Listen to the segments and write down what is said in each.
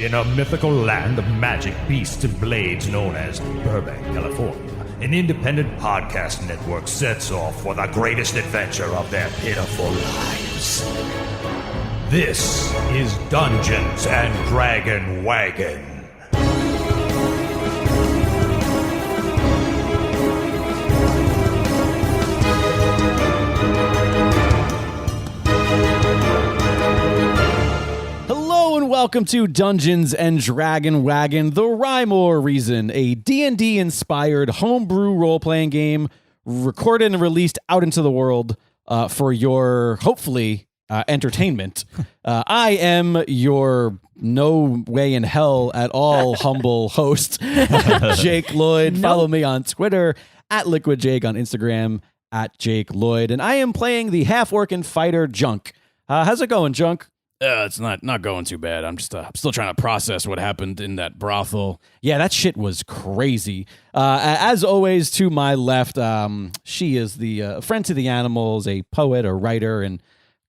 In a mythical land of magic beasts and blades known as Burbank, California, an independent podcast network sets off for the greatest adventure of their pitiful lives. This is Dungeons and Dragon Wagon. Welcome to Dungeons and Dragon Wagon, the Rhyme or Reason, a D&D inspired homebrew role-playing game recorded and released out into the world for your, hopefully, entertainment. I am your no way in hell at all humble host, Jake Lloyd. Nope. Follow me on Twitter, @LiquidJake, on Instagram, @Jake Lloyd. And I am playing the half-orc fighter, Junk. How's it going, Junk? It's not going too bad. I'm just I'm still trying to process what happened in that brothel. Yeah, that shit was crazy. As always, to my left, she is the friend to the animals, a poet, a writer, and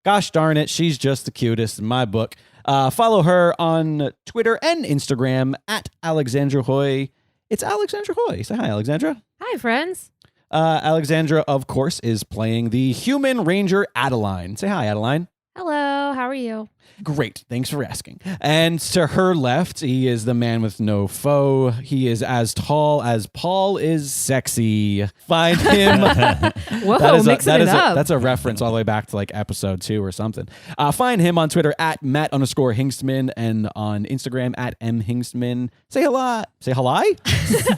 gosh darn it, she's just the cutest in my book. Follow her on Twitter and Instagram @Alexandra Hoy. It's Alexandra Hoy. Say hi, Alexandra. Hi, friends. Alexandra, of course, is playing the human ranger Adeline. Say hi, Adeline. Hello, how are you? Great, thanks for asking. And to her left, he is the man with no foe. He is as tall as Paul is sexy. Find him. Whoa, mixing it up. That's a reference all the way back to like episode 2 or something. Find him on Twitter @Matt_Hingstman and on Instagram @MHingstman. Say hello. Say hello.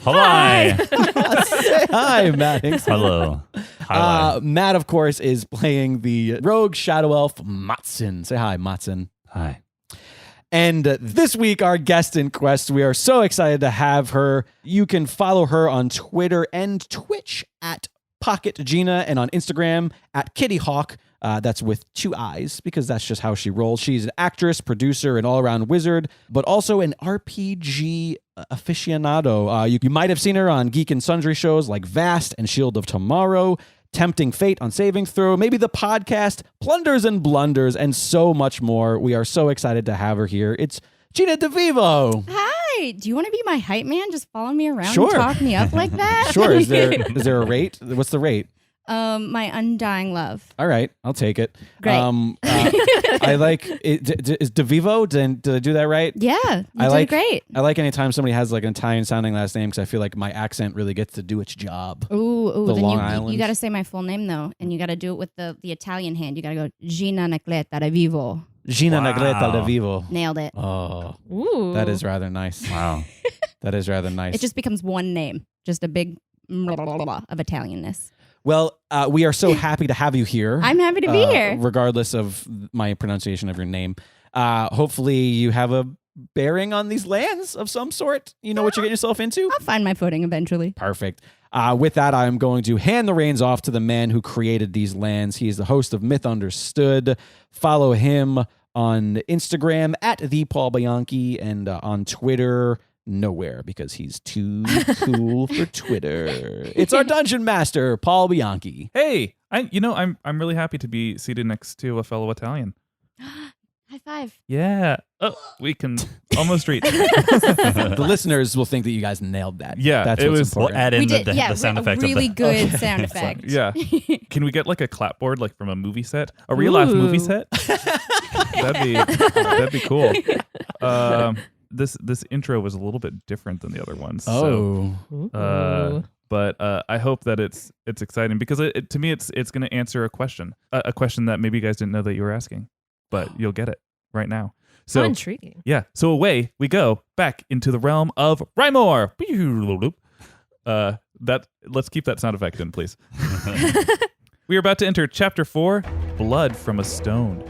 Hi. Say hi, Matt Hingstman. Hello. Hi. Matt, of course, is playing the rogue shadow elf Matson. Say hi, Matson. Hi. And this week, our guest in quest, we are so excited to have her. You can follow her on Twitter and Twitch @PocketGina and on Instagram @KittyHawk. That's with 2 eyes because that's just how she rolls. She's an actress, producer, and all-around wizard, but also an RPG aficionado. You might have seen her on Geek and Sundry shows like Vast and Shield of Tomorrow, Tempting Fate on Saving Throw, maybe the podcast Plunders and Blunders, and so much more. We are so excited to have her here. It's Gina DeVivo. Hi. Do you want to be my hype man? Just follow me around Sure. and talk me up like that? Sure. Is there a rate? What's the rate? My undying love. All right, I'll take it. Great. I like it. Is DeVivo? Did I do that right? Yeah, you did great. I like anytime somebody has like an Italian-sounding last name because I feel like my accent really gets to do its job. Ooh, the then Long Island. you got to say my full name though, and you got to do it with the Italian hand. You got to go Gina DeVivo. Gina DeVivo. Nailed it. Oh, Ooh. that is rather nice. Wow. That is rather nice. It just becomes one name, just a big of Italianness. Well, we are so happy to have you here. I'm happy to be here. Regardless of my pronunciation of your name. Hopefully you have a bearing on these lands of some sort. You know what you're getting yourself into? I'll find my footing eventually. Perfect. With that, I'm going to hand the reins off to the man who created these lands. He is the host of Myth Understood. Follow him on Instagram @ThePaulBianchi and on Twitter nowhere because he's too cool for Twitter. It's our dungeon master, Paul Bianchi. Hey, I'm really happy to be seated next to a fellow Italian. High five. Yeah. Oh, we can almost reach. The listeners will think that you guys nailed that. Yeah, that's it what's was. important. We'll add in We did, the sound effect. really of good sound effect. Yeah. Can we get like a clapboard like from a movie set? A real life movie set? That'd be cool. This intro was a little bit different than the other ones. Oh. But I hope that it's exciting because to me it's going to answer a question that maybe you guys didn't know that you were asking, but you'll get it right now. So How intriguing. Yeah. So away we go back into the realm of Rymor. Let's keep that sound effect in, please. We are about to enter Chapter 4, Blood from a Stone.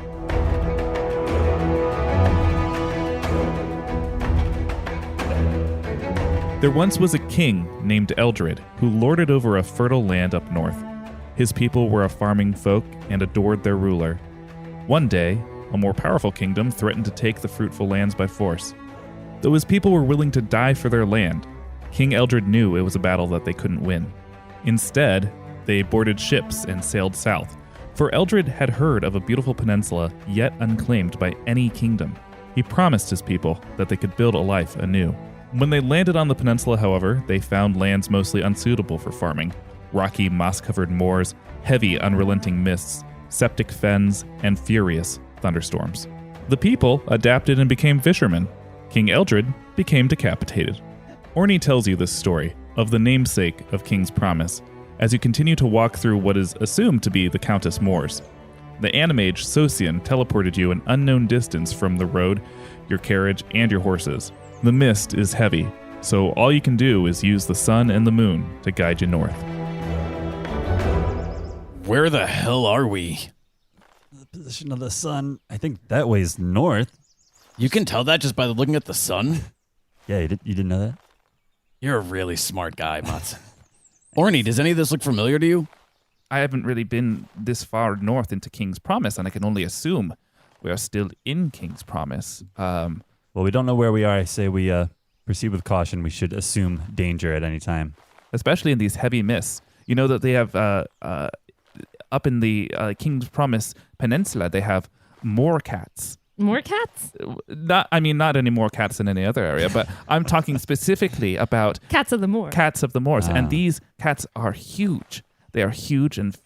There once was a king named Eldred who lorded over a fertile land up north. His people were a farming folk and adored their ruler. One day, a more powerful kingdom threatened to take the fruitful lands by force. Though his people were willing to die for their land, King Eldred knew it was a battle that they couldn't win. Instead, they boarded ships and sailed south, for Eldred had heard of a beautiful peninsula yet unclaimed by any kingdom. he promised his people that they could build a life anew. When they landed on the peninsula, however, they found lands mostly unsuitable for farming. Rocky, moss-covered moors, heavy, unrelenting mists, septic fens, and furious thunderstorms. The people adapted and became fishermen. King Eldred became decapitated. Orny tells you this story of the namesake of King's Promise as you continue to walk through what is assumed to be the Countess Moors. The Animage Socian teleported you an unknown distance from the road, your carriage, and your horses. The mist is heavy, so all you can do is use the sun and the moon to guide you north. Where the hell are we? The position of the sun, I think that way's north. You can tell that just by looking at the sun? Yeah, you didn't know that? You're a really smart guy, Mats. Orny, does any of this look familiar to you? I haven't really been this far north into King's Promise, and I can only assume we are still in King's Promise. Well, we don't know where we are. I say we proceed with caution. We should assume danger at any time. Especially in these heavy mists. You know that they have, up in the King's Promise Peninsula, they have moorcats. More cats? Not any more cats in any other area, but I'm talking specifically about Cats of the moor. cats of the moors. And these cats are huge. They are huge and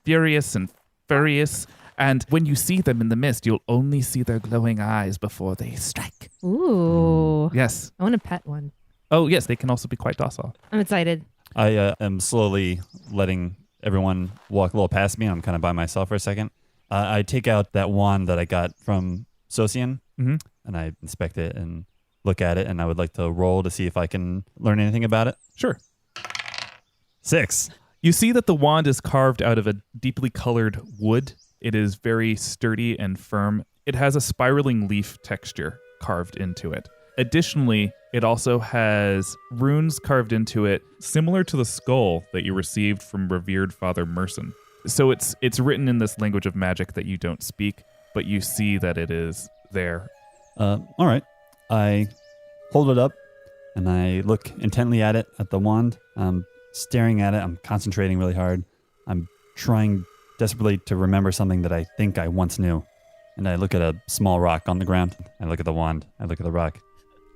furious and furious. And when you see them in the mist, you'll only see their glowing eyes before they strike. Ooh. Yes. I want to pet one. Oh, yes, they can also be quite docile. I'm excited. I am slowly letting everyone walk a little past me. I'm kind of by myself for a second. I take out that wand that I got from Socian, and I inspect it and look at it, and I would like to roll to see if I can learn anything about it. Sure. 6. You see that the wand is carved out of a deeply colored wood. It is very sturdy and firm. It has a spiraling leaf texture carved into it. Additionally, it also has runes carved into it, similar to the skull that you received from revered Father Merson. So it's written in this language of magic that you don't speak, but you see that it is there. All right. I hold it up, and I look intently at it, at the wand. I'm staring at it. I'm concentrating really hard. I'm trying desperately to remember something that I think I once knew. And I look at a small rock on the ground. I look at the wand. I look at the rock.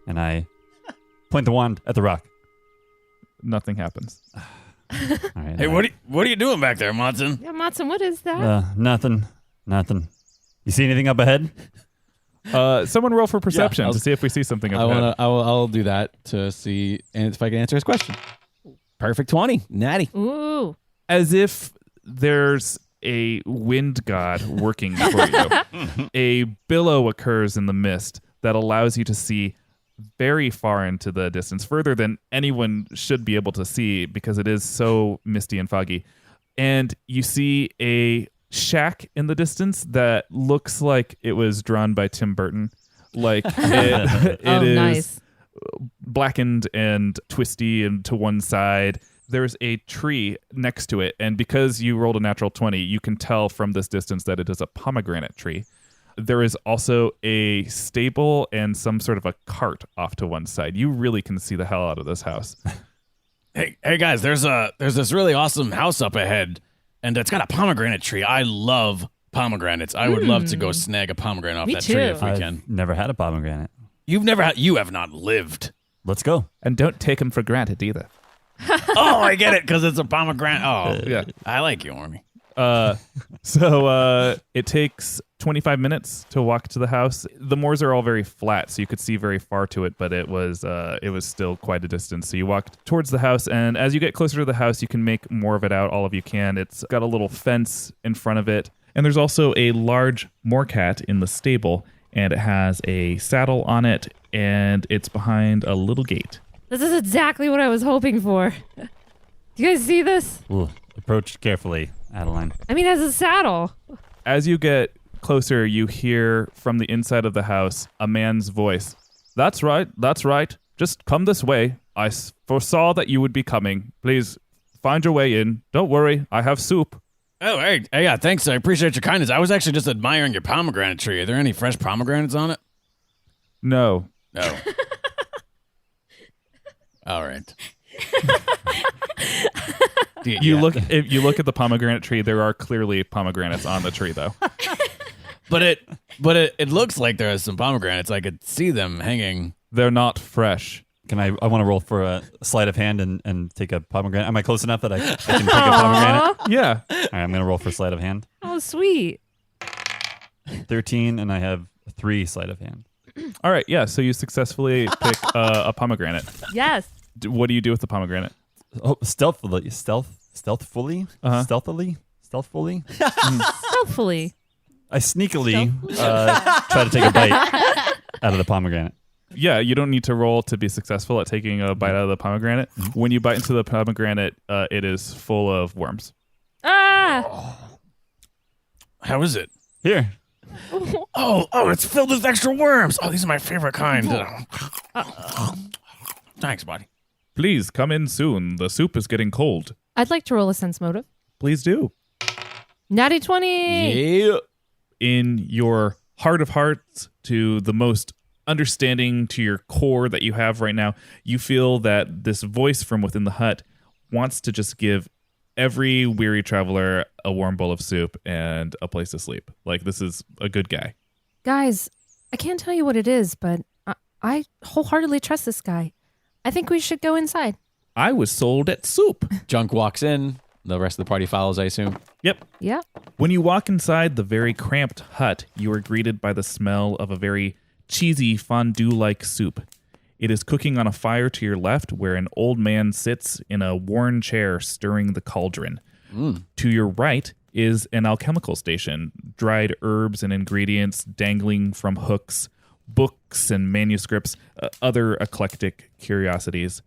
And I point the wand at the rock. Nothing happens. All right, Hey, what are you doing back there, Matson? Yeah, Matson, what is that? Nothing. You see anything up ahead? Someone roll for perception Yeah, to see if we see something up I ahead. I'll do that to see and if I can answer his question. Perfect 20. Natty. Ooh. As if there's a wind god working for you. A billow occurs in the mist that allows you to see very far into the distance, further than anyone should be able to see because it is so misty and foggy. And you see a shack in the distance that looks like it was drawn by Tim Burton. Like it is nice. blackened and twisty and to one side. There's a tree next to it, and because you rolled a natural 20, you can tell from this distance that it is a pomegranate tree. There is also a stable and some sort of a cart off to one side. You really can see the hell out of this house. Hey guys, there's this really awesome house up ahead, and it's got a pomegranate tree. I love pomegranates. I would love to go snag a pomegranate off Me that too. tree if we I've can. never had a pomegranate. You have not lived. Let's go. And don't take them for granted either. Oh, I get it, because it's a pomegranate. Oh, Yeah. I like you, Ormy. So it takes 25 minutes to walk to the house. The moors are all very flat, so you could see very far to it, but it was still quite a distance. So you walked towards the house, and as you get closer to the house, you can make more of it out. All of you can. It's got a little fence in front of it, and there's also a large moorcat in the stable, and it has a saddle on it, and it's behind a little gate. This is exactly what I was hoping for. Do you guys see this? Ooh, approach carefully, Adeline. I mean, it has a saddle. As you get closer, you hear from the inside of the house a man's voice. That's right. Just come this way. I foresaw that you would be coming. Please find your way in. Don't worry, I have soup. Oh, hey, yeah, thanks. I appreciate your kindness. I was actually just admiring your pomegranate tree. Are there any fresh pomegranates on it? No. No. All right. You look at the pomegranate tree. There are clearly pomegranates on the tree, though. But it looks like there are some pomegranates. I could see them hanging. They're not fresh. Can I want to roll for a sleight of hand and take a pomegranate. Am I close enough that I can take a pomegranate? Yeah. All right, I'm going to roll for sleight of hand. Oh, sweet. 13, and I have 3 sleight of hand. All right. Yeah. So you successfully pick a pomegranate. Yes. What do you do with the pomegranate? Oh, stealthfully. Stealthfully. I sneakily try to take a bite out of the pomegranate. Yeah, you don't need to roll to be successful at taking a bite out of the pomegranate. When you bite into the pomegranate, it is full of worms. Ah! How is it? Here. Oh, it's filled with extra worms. Oh, these are my favorite kind. Thanks, buddy. Please come in soon. The soup is getting cold. I'd like to roll a sense motive. Please do. Natty 20. Yeah. In your heart of hearts, to the most understanding to your core that you have right now, you feel that this voice from within the hut wants to just give every weary traveler a warm bowl of soup and a place to sleep. Like, this is a good guy. Guys, I can't tell you what it is, but I wholeheartedly trust this guy. I think we should go inside. I was sold at soup. Junk walks in. The rest of the party follows, I assume. Yep. Yeah. When you walk inside the very cramped hut, you are greeted by the smell of a very cheesy fondue-like soup. It is cooking on a fire to your left, where an old man sits in a worn chair stirring the cauldron. To your right is an alchemical station, dried herbs and ingredients dangling from hooks, books and manuscripts, other eclectic curiosities.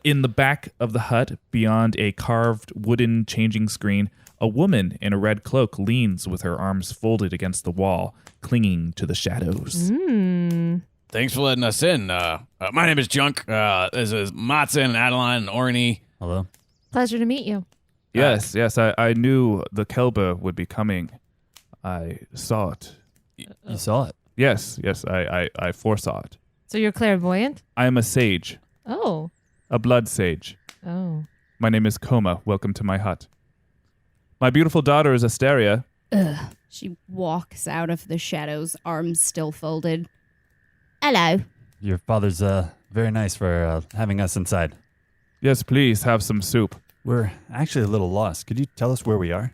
In the back of the hut, beyond a carved wooden changing screen, a woman in a red cloak leans with her arms folded against the wall, clinging to the shadows. Thanks for letting us in. My name is Junk. This is Matson, Adeline, and Orny. Hello. Pleasure to meet you. Yes, I knew the Kelber would be coming. I saw it. You saw it. Yes, I foresaw it. So you're clairvoyant? I am a sage, Oh. a blood sage. Oh. My name is Koma. Welcome to my hut. My beautiful daughter is Asteria. She walks out of the shadows, arms still folded. Hello. Your father's very nice for having us inside. Yes, please have some soup. We're actually a little lost. Could you tell us where we are?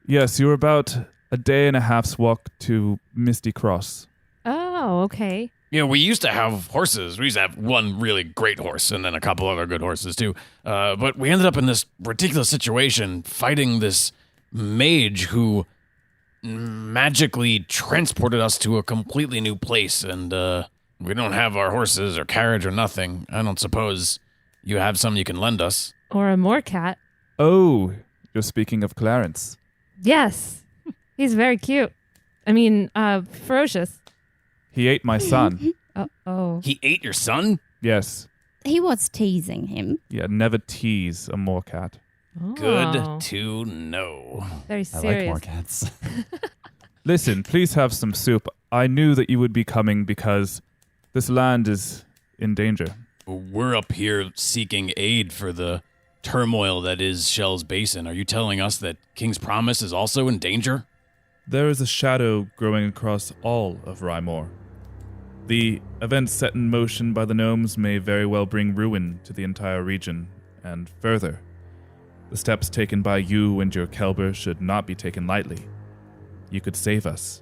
Yes, you're about a day and a half's walk to Misty Cross. Oh, okay. You know, we used to have horses. We used to have one really great horse and then a couple other good horses, too. But we ended up in this ridiculous situation fighting this mage who magically transported us to a completely new place. And we don't have our horses or carriage or nothing. I don't suppose you have some you can lend us. Or a moorcat. Oh, you're speaking of Clarence. Yes. He's very cute. I mean, ferocious. He ate my son. Oh. He ate your son? Yes. He was teasing him. Yeah, never tease a moorcat. Oh. Good to know. Very I serious. like more cats. Listen, please have some soup. I knew that you would be coming because this land is in danger. We're up here seeking aid for the turmoil that is Shell's Basin. Are you telling us that King's Promise is also in danger? There is a shadow growing across all of Rymor. The events set in motion by the gnomes may very well bring ruin to the entire region, and further. The steps taken by you and your Kelber should not be taken lightly. You could save us.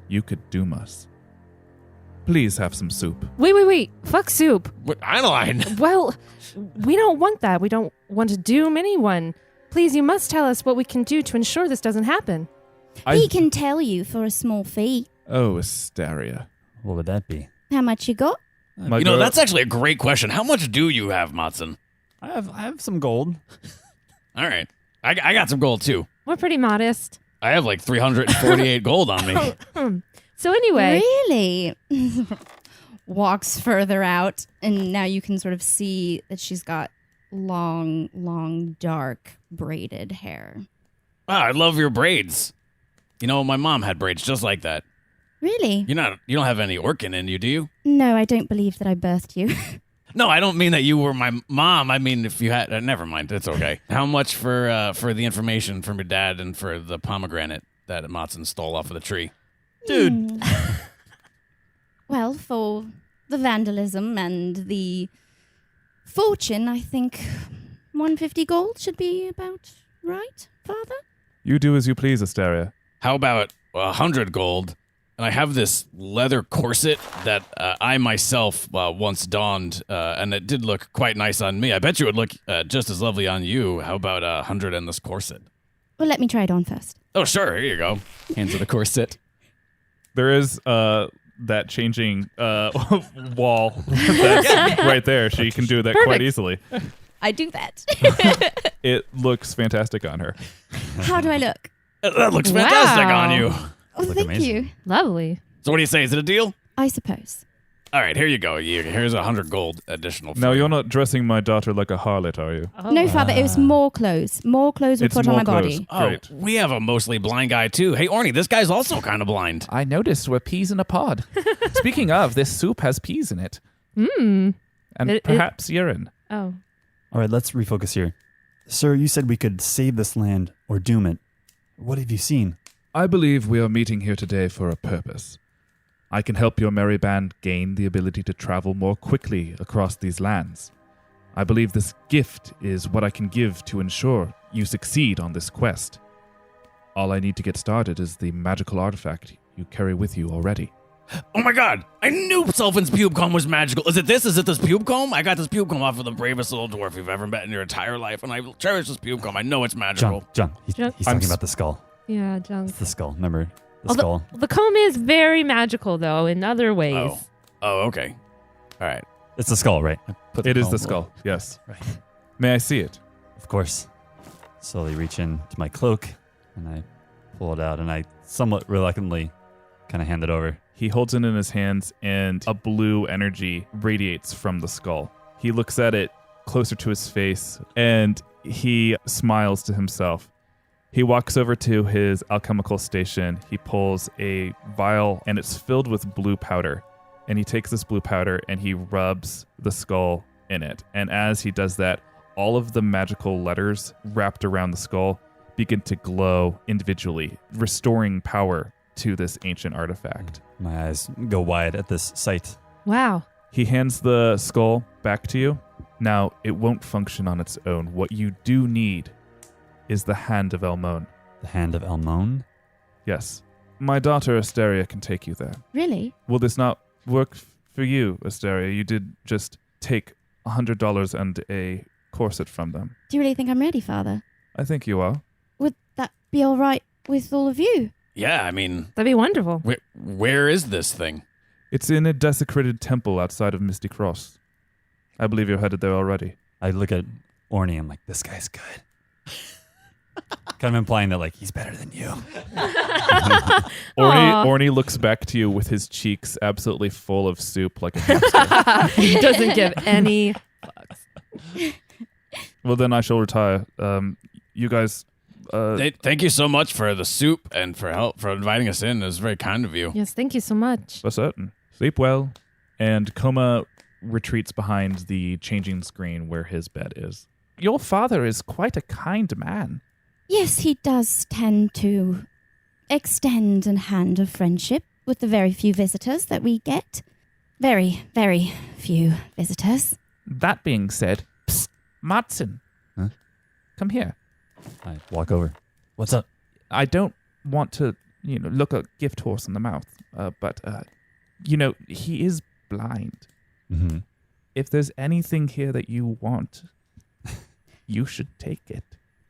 You could doom us. Please have some soup. Wait. Fuck soup. What, Adeline? Well, we don't want that. We don't want to doom anyone. Please, you must tell us what we can do to ensure this doesn't happen. He can tell you for a small fee. Oh, Asteria. What would that be? How much you got? My You know, girl- that's actually a great question. How much do you have, Matson? I have some gold. All right. I got some gold, too. We're pretty modest. I have like 348 gold on me. So anyway, Really? Walks further out, and now you can sort of see that she's got long, dark, braided hair. Wow, I love your braids. You know, my mom had braids just like that. Really? You don't have any Orkin in you, do you? No, I don't believe that I birthed you. No, I don't mean that you were my mom. I mean, if you had, never mind. It's okay. How much for the information from your dad and for the pomegranate? that Matson stole off of the tree? Dude. Well, for the vandalism and the fortune, I think 150 gold should be about right, Father? You do as you please, Asteria. How about 100 gold? And I have this leather corset that I myself once donned, and it did look quite nice on me. I bet you it would look just as lovely on you. How about 100 in this corset? Well, let me try it on first. Oh, sure. Here you go. Hands of the corset. There is that changing wall that's right there. She can do that quite Perfect. easily. I do that. It looks fantastic on her. How do I look? That looks fantastic Wow. on you. Oh, Look thank amazing. you. Lovely. So what do you say? Is it a deal? I suppose. All right, here you go. Here's 100 gold additional. For Now, you. you're not dressing my daughter like a harlot, are you? Oh. No, Father, it was more clothes. More clothes were It's put on more my clothes. body. Oh, Great. we have a mostly blind guy too. Hey, Orny, this guy's also kind of blind. I noticed we're peas in a pod. Speaking of, this soup has peas in it. Hmm. And It- perhaps urine. Oh. All right, let's refocus here. Sir, you said we could save this land or doom it. What have you seen? I believe we are meeting here today for a purpose. I can help your merry band gain the ability to travel more quickly across these lands. I believe this gift is what I can give to ensure you succeed on this quest. All I need to get started is the magical artifact you carry with you already. Oh my god! I knew Sullivan's pube comb was magical. Is it this? Is it this pube comb? I got this pube comb off of the bravest little dwarf you've ever met in your entire life, and I cherish this pube comb. I know it's magical. John, he's John? talking I'm about the skull. Yeah, junk. It's the skull. Remember the Although, skull? the comb is very magical, though, in other ways. Oh. Oh, okay. All right. It's the skull, right? Put It is comb the skull, yes. Right. May I see it? Of course. Slowly reach into my cloak, and I pull it out, and I somewhat reluctantly kind of hand it over. He holds it in his hands, and a blue energy radiates from the skull. He looks at it closer to his face, and he smiles to himself. He walks over to his alchemical station. He pulls a vial, and it's filled with blue powder. And he takes this blue powder, and he rubs the skull in it. And as he does that, all of the magical letters wrapped around the skull begin to glow individually, restoring power to this ancient artifact. My eyes go wide at this sight. Wow. He hands the skull back to you. Now, it won't function on its own. What you do need is the hand of Elmone. The hand of Elmone? Yes. My daughter Asteria can take you there. Really? Will this not work for you, Asteria? You did just take $100 and a corset from them. Do you really think I'm ready, Father? I think you are. Would that be all right with all of you? Yeah, I mean, That'd be wonderful. where is this thing? It's in a desecrated temple outside of Misty Cross. I believe you're headed there already. I look at Orny. I'm like, this guy's good. Kind of implying that, like, he's better than you. Orny looks back to you with his cheeks absolutely full of soup like a hamster. He doesn't give any. Well, then I shall retire. You guys... Thank you so much for the soup and for inviting us in. It was very kind of you. Yes, thank you so much. For certain. Sleep well. And Koma retreats behind the changing screen where his bed is. Your father is quite a kind man. Yes, he does tend to extend a hand of friendship with the very few visitors that we get. Very, very few visitors. That being said, psst, Matson. Huh? Come here. I walk over. What's up? I don't want to, look a gift horse in the mouth, but he is blind. Mm-hmm. If there's anything here that you want, you should take it.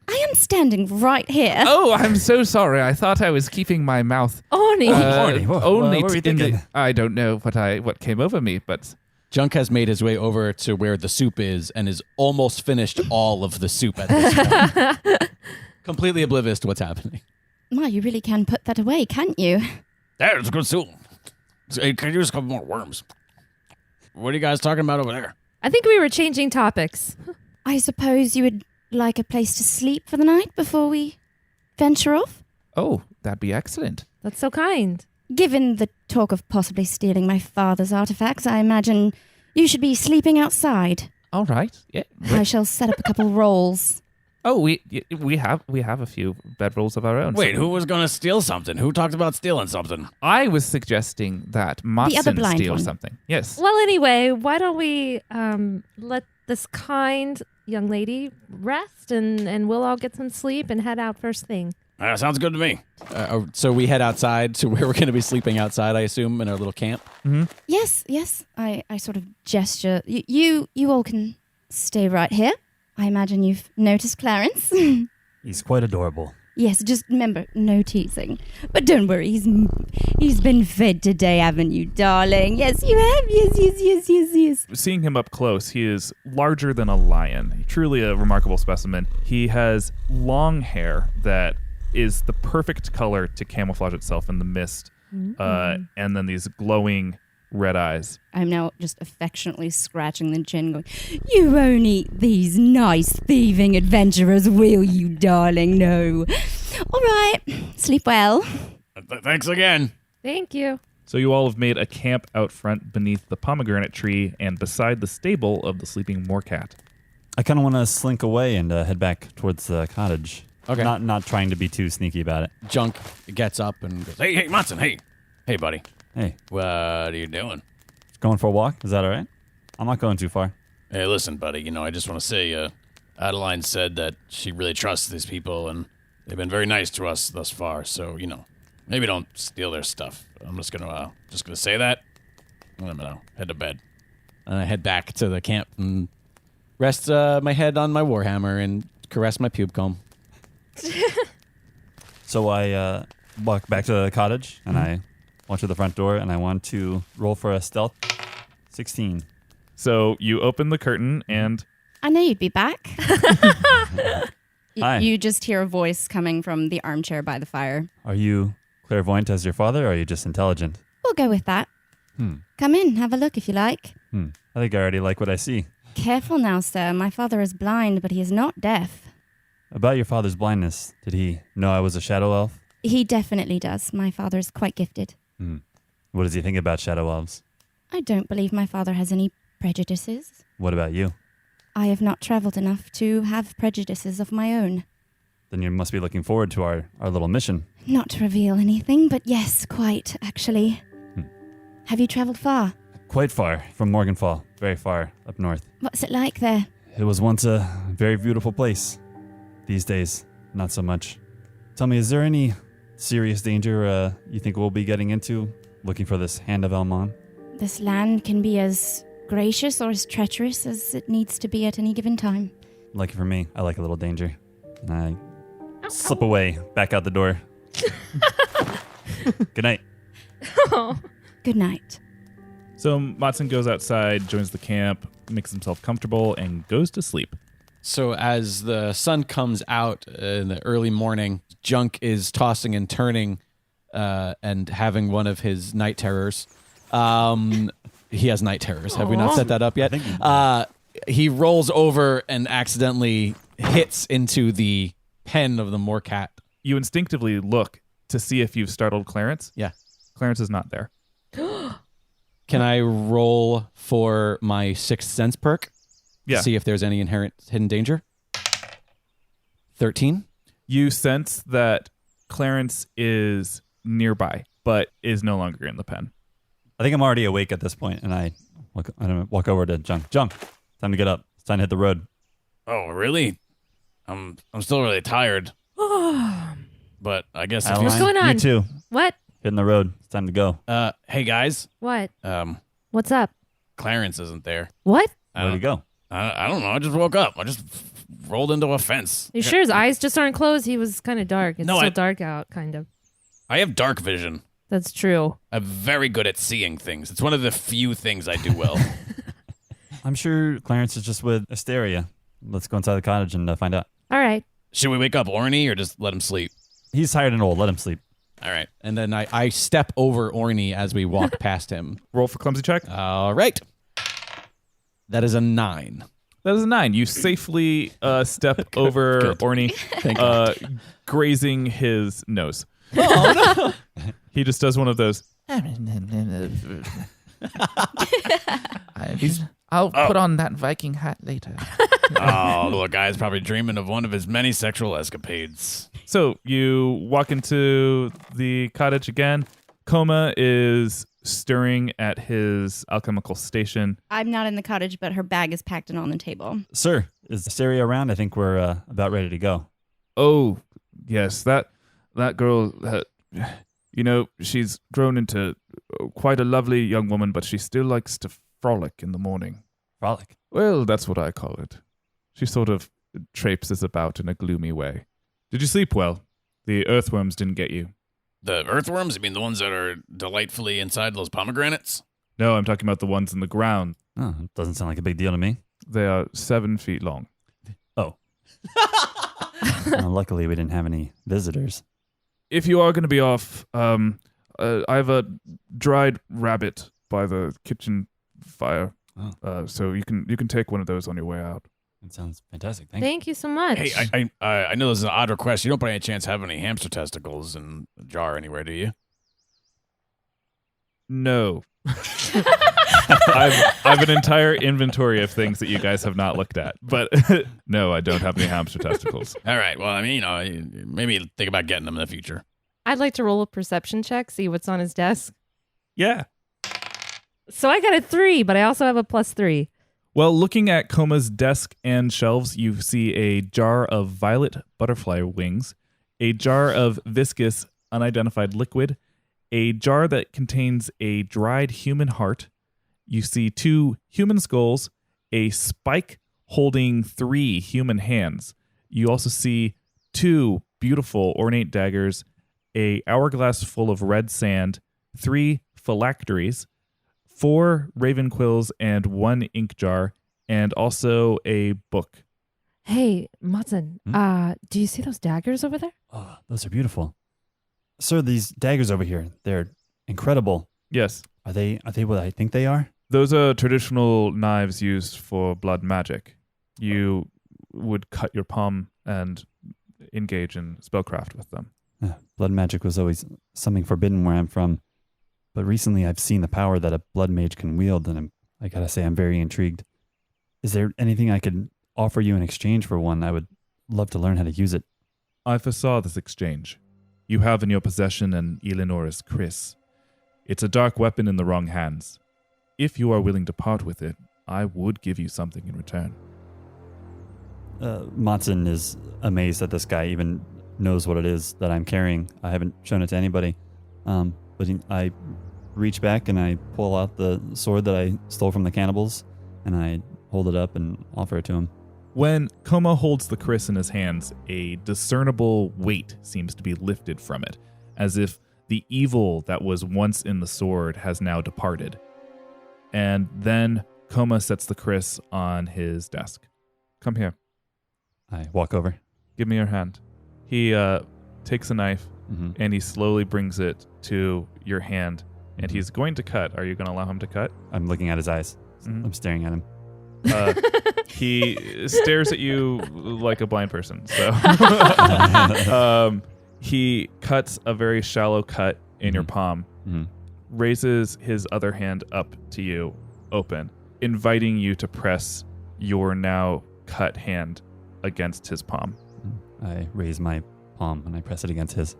I am standing right here. Oh, I'm so sorry. I thought I was keeping my mouth Orny. Orny, what only were you in the. thinking? I don't know what came over me, but Junk has made his way over to where the soup is and is almost finished all of the soup at this point. Completely oblivious to what's happening. My, you really can put that away, can't you? There's a good soup. Hey, can you use a couple more worms? What are you guys talking about over there? I think we were changing topics. I suppose you would like a place to sleep for the night before we venture off? oh, that'd be excellent. That's so kind. Given the talk of possibly stealing my father's artifacts, I imagine you should be sleeping outside. All right. Yeah. I shall set up a couple rolls Oh, we have a few bedrolls of our own. Wait, who was going to steal something? Who talked about stealing something? I was suggesting that Matson blind steal one. something. Yes. Well, anyway, why don't we let this kind young lady rest, and we'll all get some sleep and head out first thing. Sounds good to me. So we head outside to where we're going to be sleeping outside, I assume, in our little camp. Yes. I sort of gesture. You all can stay right here. I imagine you've noticed Clarence. He's quite adorable. Yes, just remember, no teasing. But don't worry, he's been fed today, haven't you, darling? Yes, you have. Yes. Seeing him up close, he is larger than a lion. Truly a remarkable specimen. He has long hair that is the perfect color to camouflage itself in the mist, and then these glowing red eyes. I'm now just affectionately scratching the chin, going, "You won't eat these nice thieving adventurers, will you, darling? No. All right, sleep well." Thanks again. Thank you. So you all have made a camp out front beneath the pomegranate tree and beside the stable of the sleeping moorcat. I kind of want to slink away and head back towards the cottage. Okay. Not trying to be too sneaky about it. Junk gets up and goes, Hey, Monson, hey, buddy. Hey, What are you doing? going for a walk? Is that all right? I'm not going too far. Hey, listen, buddy. I just want to say, Adeline said that she really trusts these people, and they've been very nice to us thus far. So, maybe don't steal their stuff. I'm just gonna say that. I'm gonna head to bed. and I head back to the camp and rest my head on my warhammer and caress my pube comb. So I walk back to the cottage and I walk to the front door and I want to roll for a stealth. 16. So you open the curtain and I know you'd be back. Hi. You just hear a voice coming from the armchair by the fire. Are you clairvoyant as your father, or are you just intelligent? We'll go with that. Come in, have a look if you like. I think I already like what I see. Careful now, sir. My father is blind, but he is not deaf. About your father's blindness, did he know I was a shadow elf? He definitely does. My father is quite gifted. What does he think about shadow elves? I don't believe my father has any prejudices. What about you? I have not traveled enough to have prejudices of my own. Then you must be looking forward to our little mission. Not to reveal anything, but yes, quite, actually. Have you traveled far? Quite far from Morganfall, very far up north. What's it like there? It was once a very beautiful place. These days, not so much. Tell me, is there any serious danger you think we'll be getting into, looking for this Hand of Elmon? This land can be as gracious or as treacherous as it needs to be at any given time. Lucky for me, I like a little danger. And I slip away, back out the door. Good night. Good night. so Matson goes outside, joins the camp, makes himself comfortable, and goes to sleep. So as the sun comes out in the early morning, Junk is tossing and turning and having one of his night terrors. He has night terrors. Have we not set that up yet? He rolls over and accidentally hits into the pen of the moorcat. You instinctively look to see if you've startled Clarence. Yeah. Clarence is not there. Can I roll for my Sixth Sense perk? Yeah. To see if there's any inherent hidden danger? 13? You sense that Clarence is nearby, but is no longer in the pen. I think I'm already awake at this point, and I walk over to Junk. Junk, time to get up. It's time to hit the road. Oh, really? I'm still really tired. But I guess if Adeline, What's going on? You too. What? Hitting the road. It's time to go. hey guys, What? Clarence What's up? isn't there. What? Where'd he go? I don't know. I just woke up. I just rolled into a fence. You sure his eyes just aren't closed? He was kind of dark. It's No, still I- dark out, kind of. I have dark vision. That's true. I'm very good at seeing things. It's one of the few things I do well. I'm sure Clarence is just with Asteria. Let's go inside the cottage and find out. All right. Should we wake up Orny or just let him sleep? He's tired and old. Let him sleep. All right. And then I step over Orny as we walk past him. Roll for clumsy check. All right. That is a 9. That is a 9. You safely step over Orny, grazing his nose. Oh, no. He just does one of those. I'll put on that Viking hat later. Oh, little guy's probably dreaming of one of his many sexual escapades. So you walk into the cottage again. Coma is stirring at his alchemical station. I'm not in the cottage, but her bag is packed and on the table. Sir, is Saria around? I think we're about ready to go. Oh, yes, that girl, she's grown into quite a lovely young woman, but she still likes to frolic in the morning. Frolic? Well, that's what I call it. She sort of traipses about in a gloomy way. Did you sleep well? The earthworms didn't get you. The earthworms? You mean the ones that are delightfully inside those pomegranates? No, I'm talking about the ones in the ground. Oh, it doesn't sound like a big deal to me. They are 7 feet long. Oh. Luckily, we didn't have any visitors. If you are going to be off, I have a dried rabbit by the kitchen fire. Oh. So you can take one of those on your way out. That sounds fantastic. Thank you so much. Hey, I know this is an odd request. You don't by any chance have any hamster testicles in a jar anywhere, do you? No. I have an entire inventory of things that you guys have not looked at. But no, I don't have any hamster testicles. All right. Well, I mean, maybe think about getting them in the future. I'd like to roll a perception check, see what's on his desk. Yeah. So I got a 3, but I also have a +3. Well, looking at Coma's desk and shelves, you see a jar of violet butterfly wings, a jar of viscous unidentified liquid, a jar that contains a dried human heart. You see 2 human skulls, a spike holding 3 human hands. You also see 2 beautiful ornate daggers, a hourglass full of red sand, 3 phylacteries, 4 raven quills and 1 ink jar, and also a book. Hey, Matson, do you see those daggers over there? Oh, those are beautiful. Sir, these daggers over here, they're incredible. Yes. Are they what I think they are? Those are traditional knives used for blood magic. You would cut your palm and engage in spellcraft with them. Blood magic was always something forbidden where I'm from. But recently I've seen the power that a blood mage can wield, and I gotta say I'm very intrigued. Is there anything I could offer you in exchange for one? I would love to learn how to use it. I foresaw this exchange. You have in your possession an Eleanor's Chris. It's a dark weapon in the wrong hands. If you are willing to part with it, I would give you something in return. Matson is amazed that this guy even knows what it is that I'm carrying. I haven't shown it to anybody. I reach back and I pull out the sword that I stole from the cannibals, and I hold it up and offer it to him. When Coma holds the Chris in his hands, a discernible weight seems to be lifted from it, as if the evil that was once in the sword has now departed. And then Coma sets the Chris on his desk. Come here. I walk over. Give me your hand. He takes a knife, and he slowly brings it to your hand, and he's going to cut. Are you going to allow him to cut? I'm looking at his eyes. I'm staring at him. He stares at you like a blind person. So he cuts a very shallow cut in your palm, raises his other hand up to you, open, inviting you to press your now cut hand against his palm. I raise my palm and I press it against his.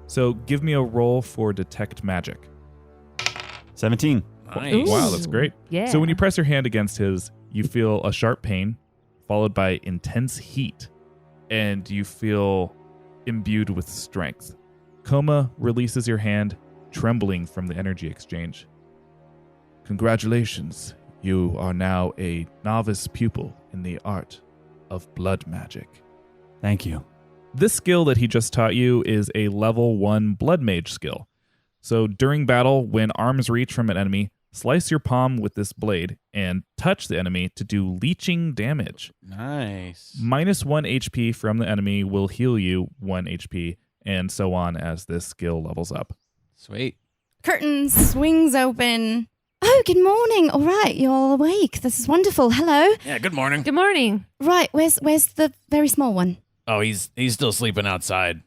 So give me a roll for detect magic. 17. Nice. Wow, that's great. Yeah. So when you press your hand against his, you feel a sharp pain followed by intense heat, and you feel imbued with strength. Coma releases your hand, trembling from the energy exchange. Congratulations. You are now a novice pupil in the art of blood magic. Thank you. This skill that he just taught you is a level 1 blood mage skill. So during battle, when arms reach from an enemy, slice your palm with this blade and touch the enemy to do leeching damage. Nice. -1 HP from the enemy will heal you 1 HP, and so on as this skill levels up. Sweet. Curtain swings open. Oh, good morning. All right, you're all awake. This is wonderful. Hello. Yeah, good morning. Good morning. Right, where's the very small one? Oh, he's still sleeping outside.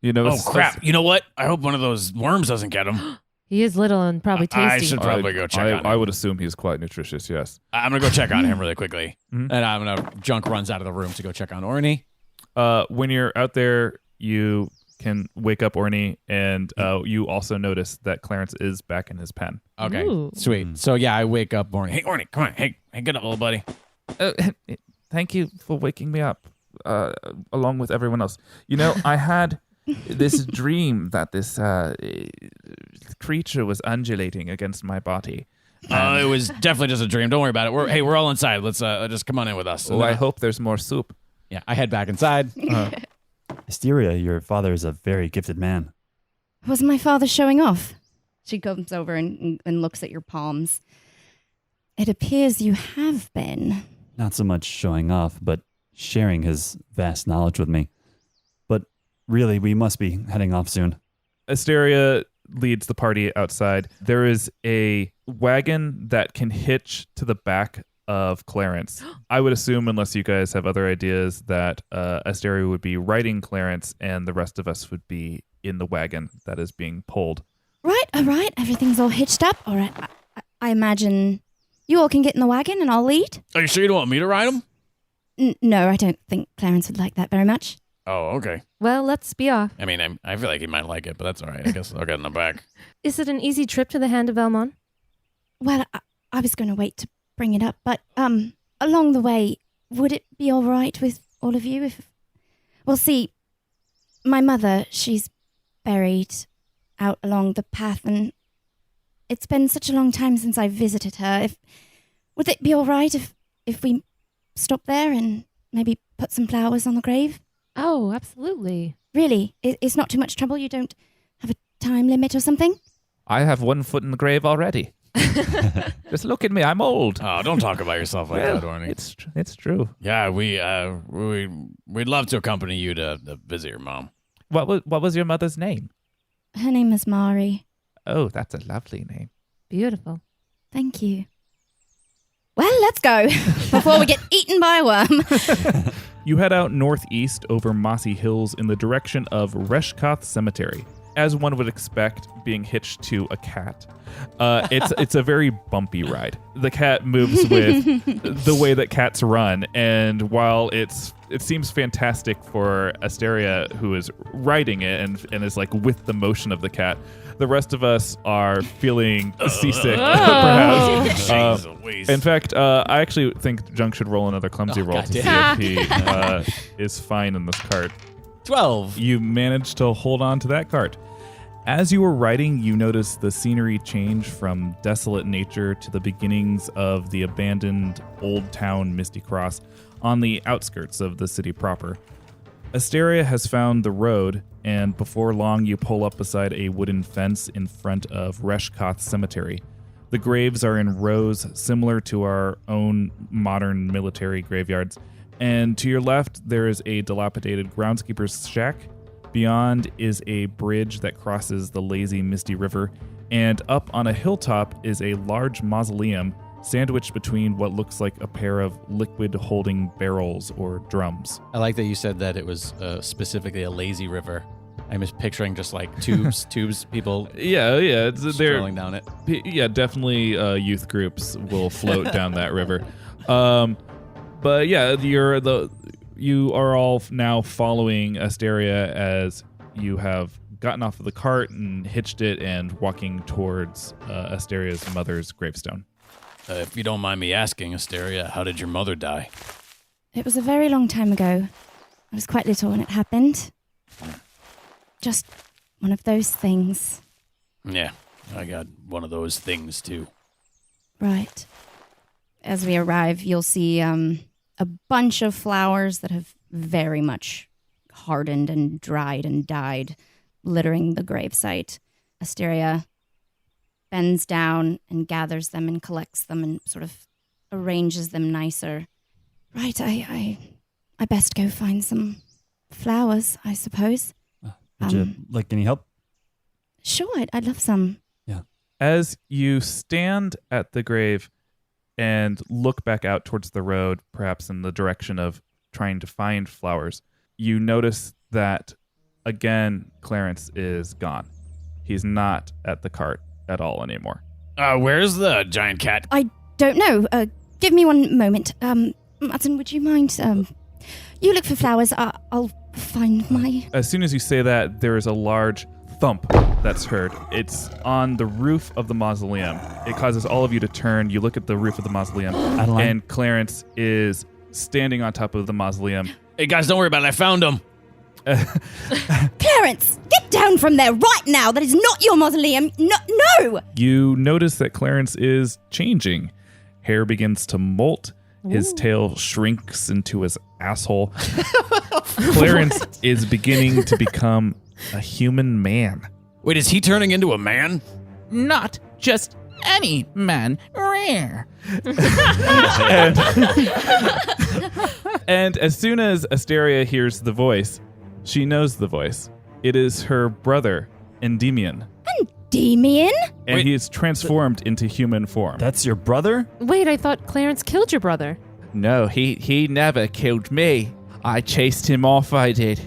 You know, Oh, crap. You know what? I hope one of those worms doesn't get him. He is little and probably tasty. I should probably go check on him. I would assume he's quite nutritious, yes. I'm going to go check on him really quickly. And I'm going to Junk runs out of the room to go check on Orny. When you're out there, you can wake up Orny, and you also notice that Clarence is back in his pen. Okay. Ooh. Sweet. So yeah, I wake up Orny. Hey, Orny, come on. Hey, get up, little buddy. Thank you for waking me up, along with everyone else. You know, I had this dream that this creature was undulating against my body. It was definitely just a dream. Don't worry about it. We're all inside. Let's just come on in with us. Oh, I hope there's more soup. Yeah, I head back inside. Asteria, your father is a very gifted man. Was my father showing off? She comes over and looks at your palms. It appears you have been. Not so much showing off, but sharing his vast knowledge with me. But really, we must be heading off soon. Asteria leads the party outside. There is a wagon that can hitch to the back of Clarence. I would assume, unless you guys have other ideas, that Asteria would be riding Clarence and the rest of us would be in the wagon that is being pulled. Right, all right. Everything's all hitched up. All right. I imagine you all can get in the wagon and I'll lead. Are you sure you don't want me to ride him? No, I don't think Clarence would like that very much. Oh, okay. Well, let's be off. I mean, I feel like he might like it, but that's all right. I guess I'll get in the back. Is it an easy trip to the Hand of Elmon? Well, I was going to wait to bring it up, but along the way, would it be all right with all of you if... Well, see, my mother, she's buried out along the path, and it's been such a long time since I visited her. Would it be all right if we stop there and maybe put some flowers on the grave? Oh, absolutely. Really? It's not too much trouble? You don't have a time limit or something? I have one foot in the grave already. Just look at me. I'm old. Oh, don't talk about yourself like that, Orny. It's true. Yeah, we'd love to accompany you to visit your mom. What was your mother's name? Her name is Mari. Oh, that's a lovely name. Beautiful. Thank you. Well, let's go before we get eaten by a worm. You head out northeast over mossy hills in the direction of Reshkoth Cemetery. As one would expect, being hitched to a cat, it's a very bumpy ride. The cat moves with the way that cats run, and while it seems fantastic for Asteria, who is riding it and is like with the motion of the cat, the rest of us are feeling seasick, perhaps. In fact, I actually think Junk should roll another clumsy roll to see if he is fine in this cart. 12. You managed to hold on to that cart. As you were riding, you notice the scenery change from desolate nature to the beginnings of the abandoned old town Misty Cross on the outskirts of the city proper. Asteria has found the road, and before long you pull up beside a wooden fence in front of Reshkoth Cemetery. The graves are in rows similar to our own modern military graveyards, and to your left there is a dilapidated groundskeeper's shack. Beyond is a bridge that crosses the lazy Misty River, and up on a hilltop is a large mausoleum sandwiched between what looks like a pair of liquid-holding barrels or drums. I like that you said that it was specifically a lazy river. I'm just picturing just like tubes, people Yeah, strolling down it. Yeah, definitely youth groups will float down that river. But yeah, you are all now following Asteria as you have gotten off of the cart and hitched it and walking towards Asteria's mother's gravestone. If you don't mind me asking, Asteria, how did your mother die? It was a very long time ago. I was quite little when it happened. Just one of those things. Yeah, I got one of those things too. Right. As we arrive, you'll see a bunch of flowers that have very much hardened and dried and died, littering the gravesite. Asteria bends down and gathers them and collects them and sort of arranges them nicer. Right, I best go find some flowers, I suppose. Would you like any help? Sure, I'd love some. Yeah. As you stand at the grave and look back out towards the road, perhaps in the direction of trying to find flowers, you notice that, again, Clarence is gone. He's not at the cart. at all anymore. Where's the giant cat? I don't know. Give me one moment. Martin, would you mind? You look for flowers. I'll find my... As soon as you say that, there is a large thump that's heard. It's on the roof of the mausoleum. It causes all of you to turn. You look at the roof of the mausoleum, Adeline? and Clarence is standing on top of the mausoleum. Hey, guys, don't worry about it. I found him. Clarence, get down from there right now. That is not your mausoleum. No! You notice that Clarence is changing. Hair begins to molt. His tail shrinks into his asshole. Clarence is beginning to become a human man. Wait, is he turning into a man? Not just any man. Rare. And as soon as Asteria hears the voice, she knows the voice. It is her brother, Endymion. Endymion? And Wait. he is transformed into human form. That's your brother? Wait, I thought Clarence killed your brother. No, he never killed me. I chased him off, I did.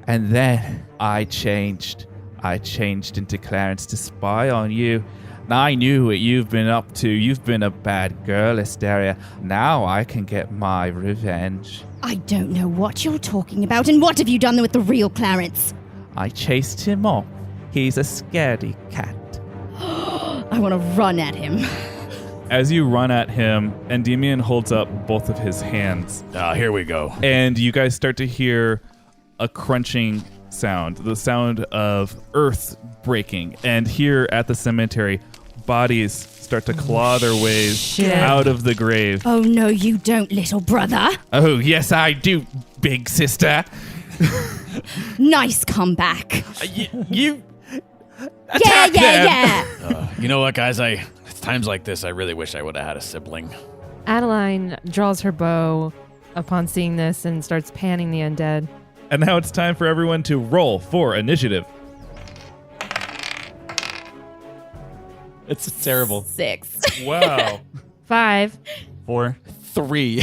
And then I changed. I changed into Clarence to spy on you. And I knew what you've been up to. You've been a bad girl, Asteria. Now I can get my revenge. I don't know what you're talking about. And what have you done with the real Clarence? I chased him off. He's a scaredy cat. I want to run at him. As you run at him, Endymion holds up both of his hands. Here we go. And you guys start to hear a crunching sound, the sound of earth breaking. And here at the cemetery, bodies start to claw their ways out of the grave. Oh, no, you don't, little brother. Oh, yes, I do, big sister. Nice comeback. You Yeah. You know what, guys? Times like this, I really wish I would have had a sibling. Adeline draws her bow upon seeing this and starts panning the undead. And now it's time for everyone to roll for initiative. It's terrible. 6. Wow. 5. 4. 3.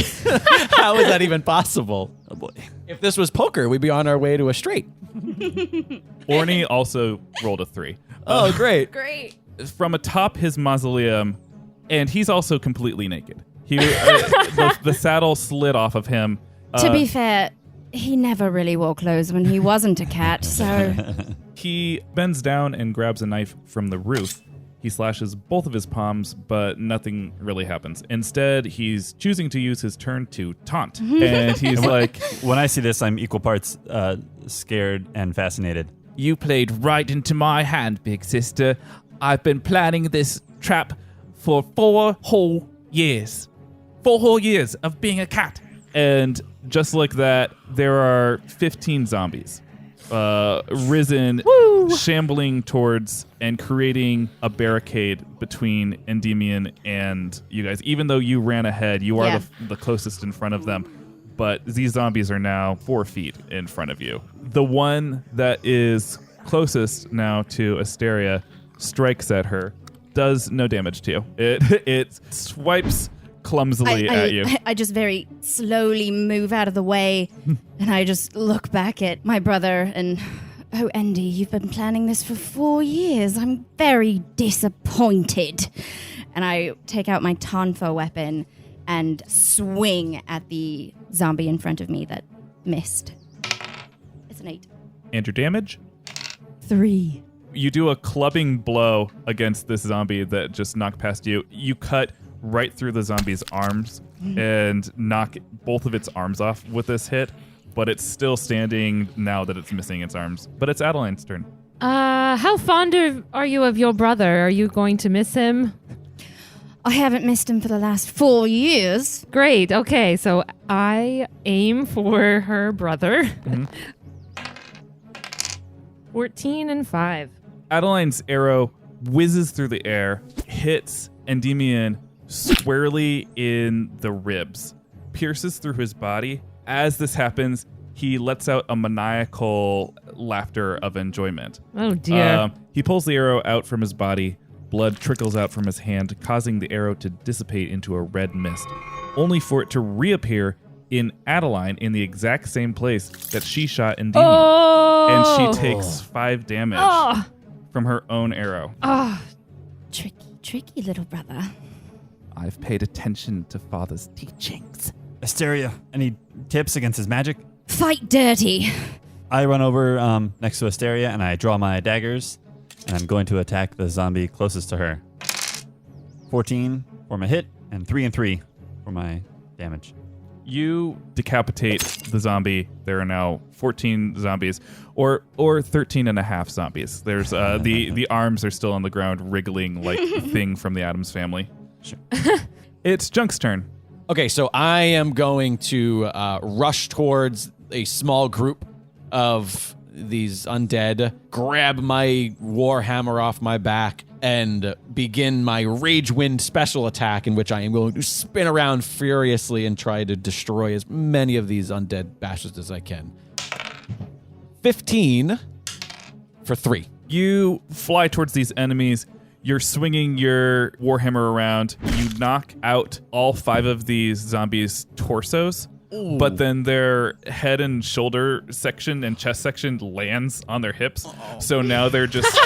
How is that even possible? Oh boy. If this was poker, we'd be on our way to a straight. Orny also rolled a 3. Oh, great. Great. From atop his mausoleum, and he's also completely naked. The saddle slid off of him. To be fair, he never really wore clothes when he wasn't a cat, so... He bends down and grabs a knife from the roof. He slashes both of his palms, but nothing really happens. Instead, he's choosing to use his turn to taunt. And he's like... When I see this, I'm equal parts scared and fascinated. You played right into my hand, big sister. I've been planning this trap for 4 whole years. 4 whole years of being a cat. And just like that, there are 15 zombies risen, shambling towards and creating a barricade between Endymion and you guys. Even though you ran ahead, you are the closest in front of them. But these zombies are now 4 feet in front of you. The one that is closest now to Asteria strikes at her, does no damage to you. It swipes clumsily at you. I just very slowly move out of the way, and I just look back at my brother and... Oh, Andy, you've been planning this for 4 years. I'm very disappointed. And I take out my Tonfa weapon and swing at the zombie in front of me that missed. It's an 8. And your damage? 3. You do a clubbing blow against this zombie that just knocked past you. You cut right through the zombie's arms and knock both of its arms off with this hit, but it's still standing now that it's missing its arms. But it's Adeline's turn. How fond are you of your brother? Are you going to miss him? I haven't missed him for the last 4 years. Great. Okay, so I aim for her brother. 14 and 5. Adeline's arrow whizzes through the air, hits Endymion squarely in the ribs, pierces through his body. As this happens, he lets out a maniacal laughter of enjoyment. Oh, dear. He pulls the arrow out from his body. Blood trickles out from his hand, causing the arrow to dissipate into a red mist, only for it to reappear in Adeline in the exact same place that she shot Endymion. Oh! And she takes 5 damage from her own arrow. Tricky little brother. I've paid attention to Father's teachings. Asteria, any tips against his magic? Fight dirty. I run over next to Asteria and I draw my daggers, and I'm going to attack the zombie closest to her. 14 for my hit, and 3 and 3 for my damage. You decapitate the zombie. There are now 14 zombies, or 13 and a half zombies. There's the arms are still on the ground, wriggling like a thing from the Addams Family. Sure. It's Junk's turn. Okay, so I am going to rush towards a small group of these undead, grab my warhammer off my back, and begin my Rage Wind special attack, in which I am going to spin around furiously and try to destroy as many of these undead bastards as I can. 15 for 3. You fly towards these enemies. You're swinging your warhammer around. You knock out all 5 of these zombies' torsos. Ooh. But then their head and shoulder section and chest section lands on their hips. Uh-oh. So now they're just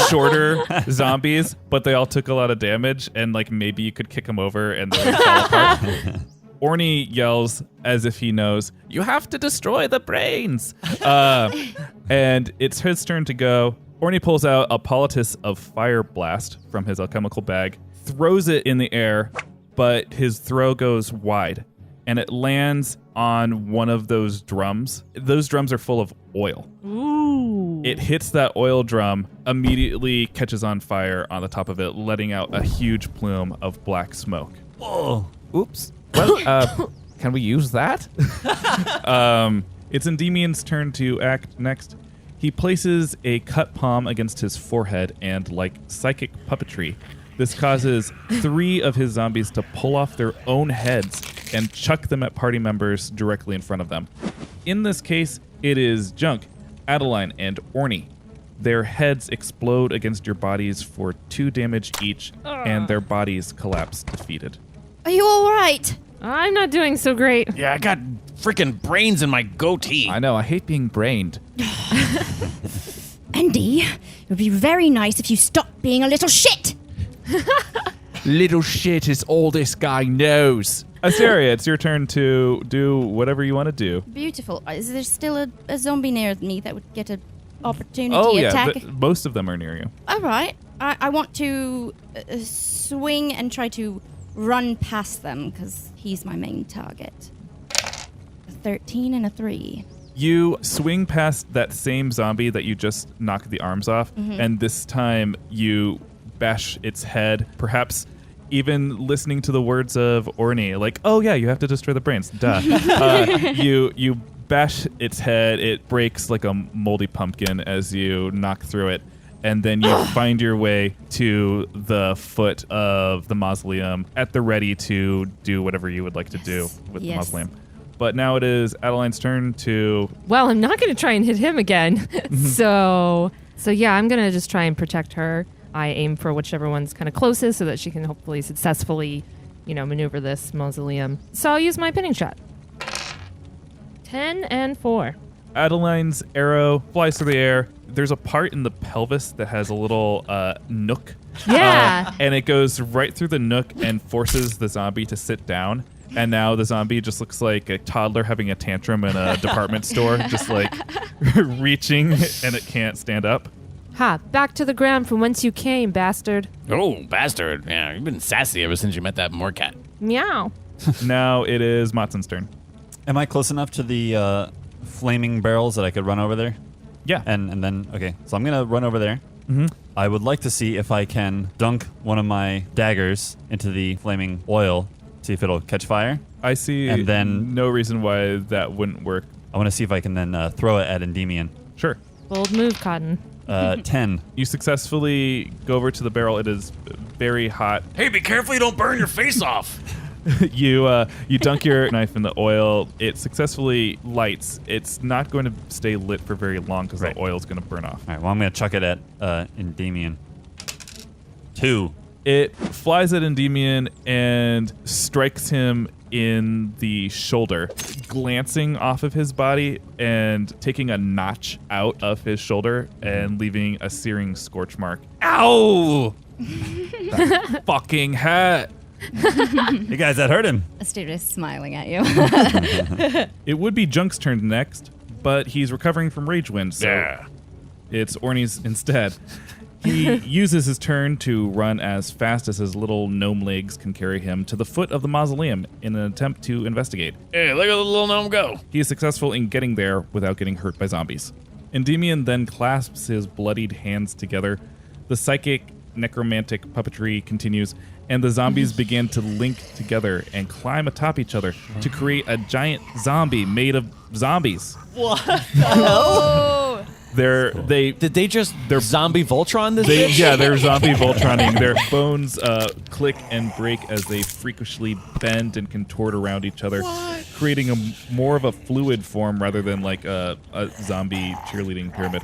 shorter zombies, but they all took a lot of damage, and like maybe you could kick them over and they would fall apart. Orny yells as if he knows, "You have to destroy the brains!" And it's his turn to go. Orny pulls out a Politis of Fire Blast from his alchemical bag, throws it in the air, but his throw goes wide, and it lands on one of those drums. Those drums are full of oil. Ooh. It hits that oil drum, immediately catches on fire on the top of it, letting out a huge plume of black smoke. Oh, Oops. Well, can we use that? It's Endymion's turn to act next. He places a cut palm against his forehead and, like psychic puppetry, this causes 3 of his zombies to pull off their own heads and chuck them at party members directly in front of them. In this case, it is Junk, Adeline, and Orny. Their heads explode against your bodies for 2 damage each, and their bodies collapse defeated. Are you all right? I'm not doing so great. Yeah, I got freaking brains in my goatee. I know, I hate being brained. Andy, it would be very nice if you stopped being a little shit. Little shit is all this guy knows. Asteria, it's your turn to do whatever you want to do. Beautiful. Is there still a zombie near me that would get an opportunity attack? Most of them are near you. All right. I want to swing and try to run past them because he's my main target. 13 and a 3. You swing past that same zombie that you just knocked the arms off, and this time you bash its head, perhaps even listening to the words of Orny, like, oh yeah, you have to destroy the brains, duh. You bash its head, it breaks like a moldy pumpkin as you knock through it, and then you find your way to the foot of the mausoleum at the ready to do whatever you would like to do with the mausoleum. But now it is Adeline's turn to... Well, I'm not going to try and hit him again. So yeah, I'm going to just try and protect her. I aim for whichever one's kind of closest so that she can hopefully successfully, maneuver this mausoleum. So I'll use my pinning shot. 10 and 4. Adeline's arrow flies through the air. There's a part in the pelvis that has a little nook. Yeah. And it goes right through the nook and forces the zombie to sit down. And now the zombie just looks like a toddler having a tantrum in a department store, just like reaching, and it can't stand up. Ha, back to the ground from whence you came, bastard. Oh, bastard. Yeah, you've been sassy ever since you met that moorcat. Meow. Now it is Matson's turn. Am I close enough to the flaming barrels that I could run over there? Yeah. And then, okay, so I'm going to run over there. Mm-hmm. I would like to see if I can dunk one of my daggers into the flaming oil, see if it'll catch fire. I see and then, no reason why that wouldn't work. I want to see if I can then throw it at Endymion. Sure. Bold move, Cotton. 10. You successfully go over to the barrel. It is very hot. Hey, be careful you don't burn your face off. You dunk your knife in the oil. It successfully lights. It's not going to stay lit for very long because the oil's going to burn off. All right, well, I'm going to chuck it at Endymion. 2. It flies at Endymion and strikes him in the shoulder, glancing off of his body and taking a notch out of his shoulder and leaving a searing scorch mark. Ow! That fucking hat. You guys, that hurt him. Asteria's smiling at you. It would be Junk's turn next, but he's recovering from Rage Wind, so it's Orny's instead. He uses his turn to run as fast as his little gnome legs can carry him to the foot of the mausoleum in an attempt to investigate. Hey, look at the little gnome go. He is successful in getting there without getting hurt by zombies. Endymion then clasps his bloodied hands together. The psychic necromantic puppetry continues, and the zombies begin to link together and climb atop each other to create a giant zombie made of zombies. Did they just zombie Voltron this bitch? Yeah, they're zombie Voltroning. Their bones click and break as they freakishly bend and contort around each other, creating more of a fluid form rather than like a zombie cheerleading pyramid.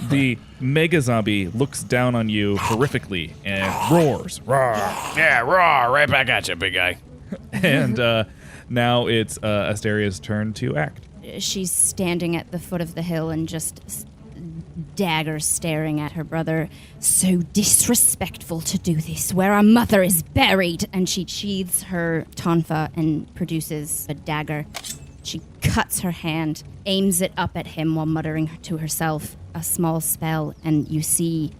The mega zombie looks down on you horrifically and roars. Roar. Yeah, raw, right back at you, big guy. And now it's Asteria's turn to act. She's standing at the foot of the hill and just dagger staring at her brother. So disrespectful to do this where our mother is buried. And she sheathes her tonfa and produces a dagger. She cuts her hand, aims it up at him while muttering to herself a small spell, and you see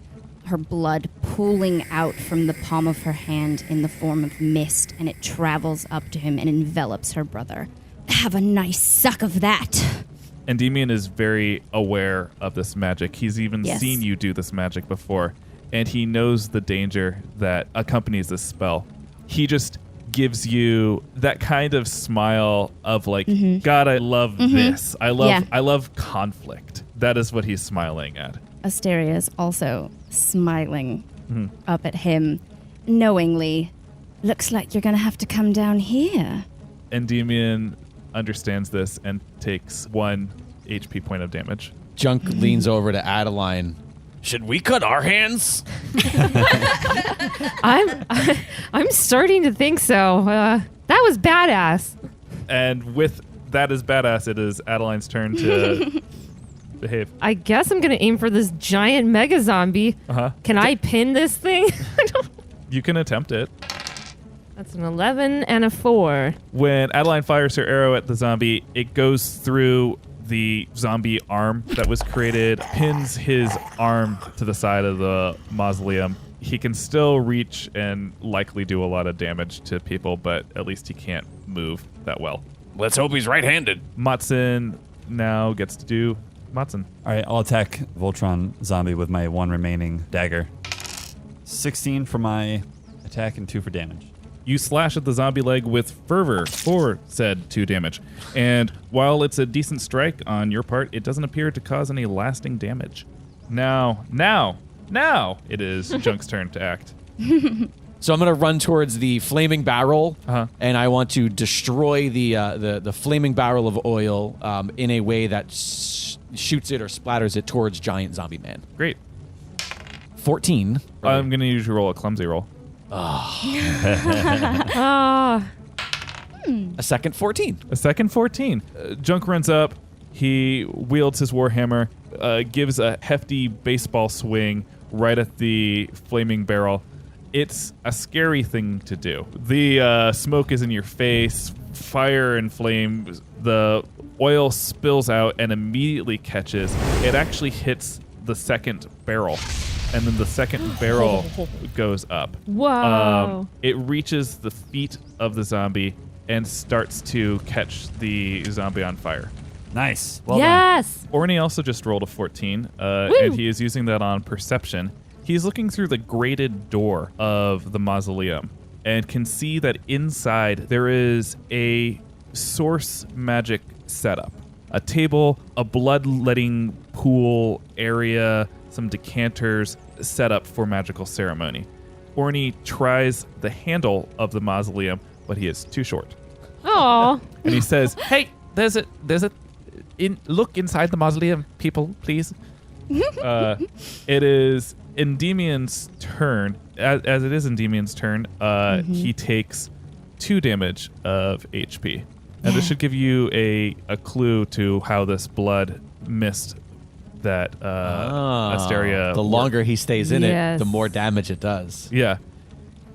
her blood pooling out from the palm of her hand in the form of mist, and it travels up to him and envelops her brother. Have a nice suck of that. Endymion is very aware of this magic. He's even seen you do this magic before, and he knows the danger that accompanies this spell. He just gives you that kind of smile of like, God, I love this. I love conflict. That is what he's smiling at. Asteria is also smiling up at him, knowingly. Looks like you're going to have to come down here. Endymion understands this and takes 1 HP point of damage. Junk leans over to Adeline. Should we cut our hands? I'm starting to think so. That was badass. And with that is badass, it is Adeline's turn to behave. I guess I'm gonna aim for this giant mega zombie. Can I pin this thing? You can attempt it. That's an 11 and a 4. When Adeline fires her arrow at the zombie, it goes through the zombie arm that was created, pins his arm to the side of the mausoleum. He can still reach and likely do a lot of damage to people, but at least he can't move that well. Let's hope he's right-handed. Matson now gets to do Matson. All right, I'll attack Voltron zombie with my 1 remaining dagger. 16 for my attack and 2 for damage. You slash at the zombie leg with fervor for said 2 damage. And while it's a decent strike on your part, it doesn't appear to cause any lasting damage. Now, it is Junk's turn to act. So I'm going to run towards the flaming barrel, and I want to destroy the flaming barrel of oil in a way that shoots it or splatters it towards giant zombie man. Great. 14. I'm going to usually roll a clumsy roll. A second 14. A second 14. Junk runs up. He wields his warhammer, gives a hefty baseball swing right at the flaming barrel. It's a scary thing to do. The smoke is in your face, fire and flame. The oil spills out and immediately catches. It actually hits the second barrel, and then the second barrel goes up. Whoa. It reaches the feet of the zombie and starts to catch the zombie on fire. Nice. Well yes. Orny also just rolled a 14, and he is using that on perception. He's looking through the grated door of the mausoleum and can see that inside there is a source magic setup. A table, a bloodletting pool area, some decanters set up for magical ceremony. Orny tries the handle of the mausoleum, but he is too short. Aw. And he says, Hey, there's a look inside the mausoleum, people, please. it is Endymion's turn. As it is Endymion's turn, he takes 2 damage of HP. And this should give you a clue to how this blood mist that Asteria. The longer he stays in it, Yes. the more damage it does. Yeah.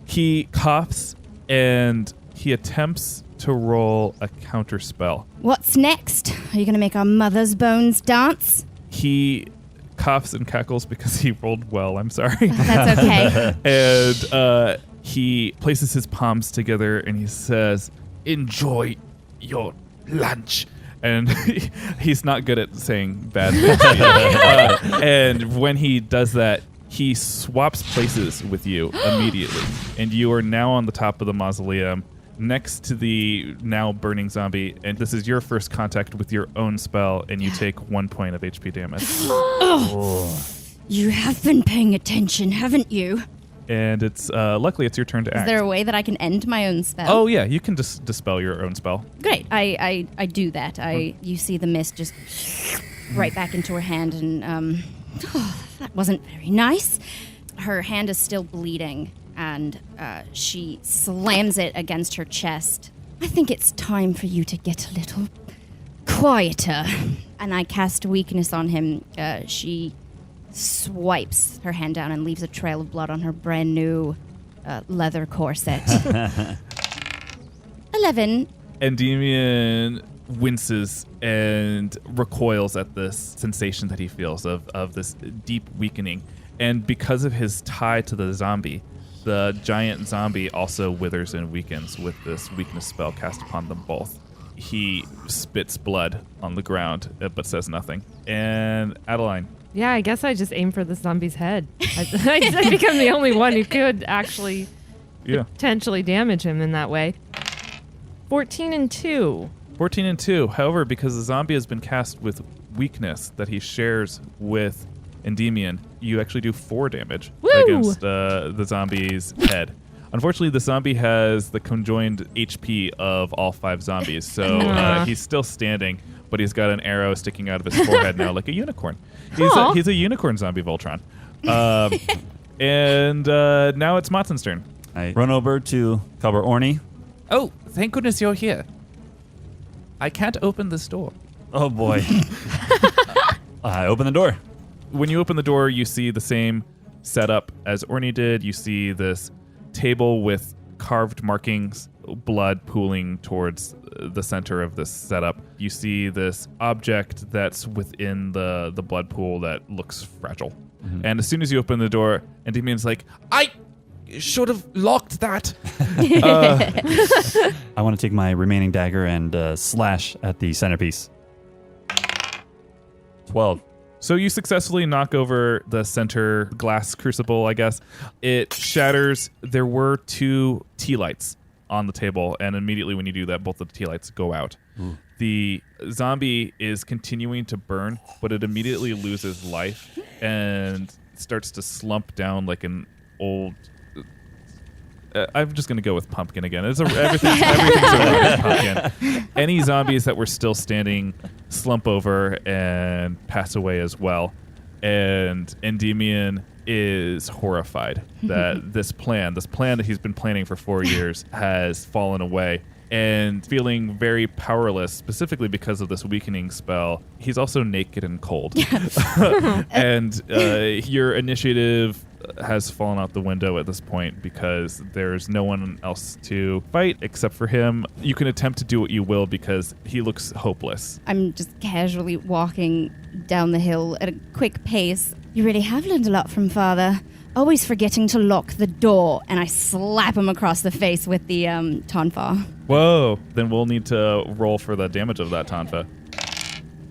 He coughs and he attempts to roll a counter spell. What's next? Are you going to make our mother's bones dance? He coughs and cackles because he rolled well. I'm sorry. That's okay. And he places his palms together and he says, "Enjoy your lunch." And he's not good at saying bad things. And when he does that, he swaps places with you immediately. And you are now on the top of the mausoleum next to the now burning zombie. And this is your first contact with your own spell, and you take 1 point of HP damage. You have been paying attention, haven't you? And it's luckily it's your turn to Is act. there a way that I can end my own spell? Oh yeah, you can just dispel your own spell. Great. I do that. You see the mist just right back into her hand, and that wasn't very nice. Her hand is still bleeding, and she slams it against her chest. I think it's time for you to get a little quieter. And I cast weakness on him. She swipes her hand down and leaves a trail of blood on her brand new leather corset. 11. Endymion winces and recoils at this sensation that he feels of this deep weakening. And because of his tie to the zombie, the giant zombie also withers and weakens with this weakness spell cast upon them both. He spits blood on the ground, but says nothing. And Adeline. Yeah, I guess I just aim for the zombie's head. I become the only one who could actually potentially damage him in that way. 14 and 2. 14 and 2. However, because the zombie has been cast with weakness that he shares with Endymion, you actually do 4 damage against the zombie's head. Unfortunately, the zombie has the conjoined HP of all 5 zombies, so he's still standing, but he's got an arrow sticking out of his forehead now like a unicorn. He's a unicorn zombie Voltron. And now it's Matson's turn. I run over to cover Orny. Oh, thank goodness you're here. I can't open this door. Oh boy. I open the door. When you open the door, you see the same setup as Orny did. You see this table with carved markings, blood pooling towards the center of this setup. You see this object that's within the blood pool that looks fragile. Mm-hmm. And as soon as you open the door, Endymion's like, I should have locked that. I want to take my remaining dagger and slash at the centerpiece. 12. So you successfully knock over the center glass crucible, I guess. It shatters. There were 2 tea lights on the table, and immediately when you do that, both of the tea lights go out. Ooh. The zombie is continuing to burn, but it immediately loses life and starts to slump down like an old... I'm just going to go with pumpkin again. Everything's a pumpkin. Any zombies that were still standing slump over and pass away as well. And Endymion is horrified that this plan that he's been planning for 4 years has fallen away. And feeling very powerless, specifically because of this weakening spell, he's also naked and cold. And your initiative has fallen out the window at this point because there's no one else to fight except for him. You can attempt to do what you will because he looks hopeless. I'm just casually walking down the hill at a quick pace. You really have learned a lot from Father. Always forgetting to lock the door, and I slap him across the face with the tonfa. Whoa. Then we'll need to roll for the damage of that tonfa.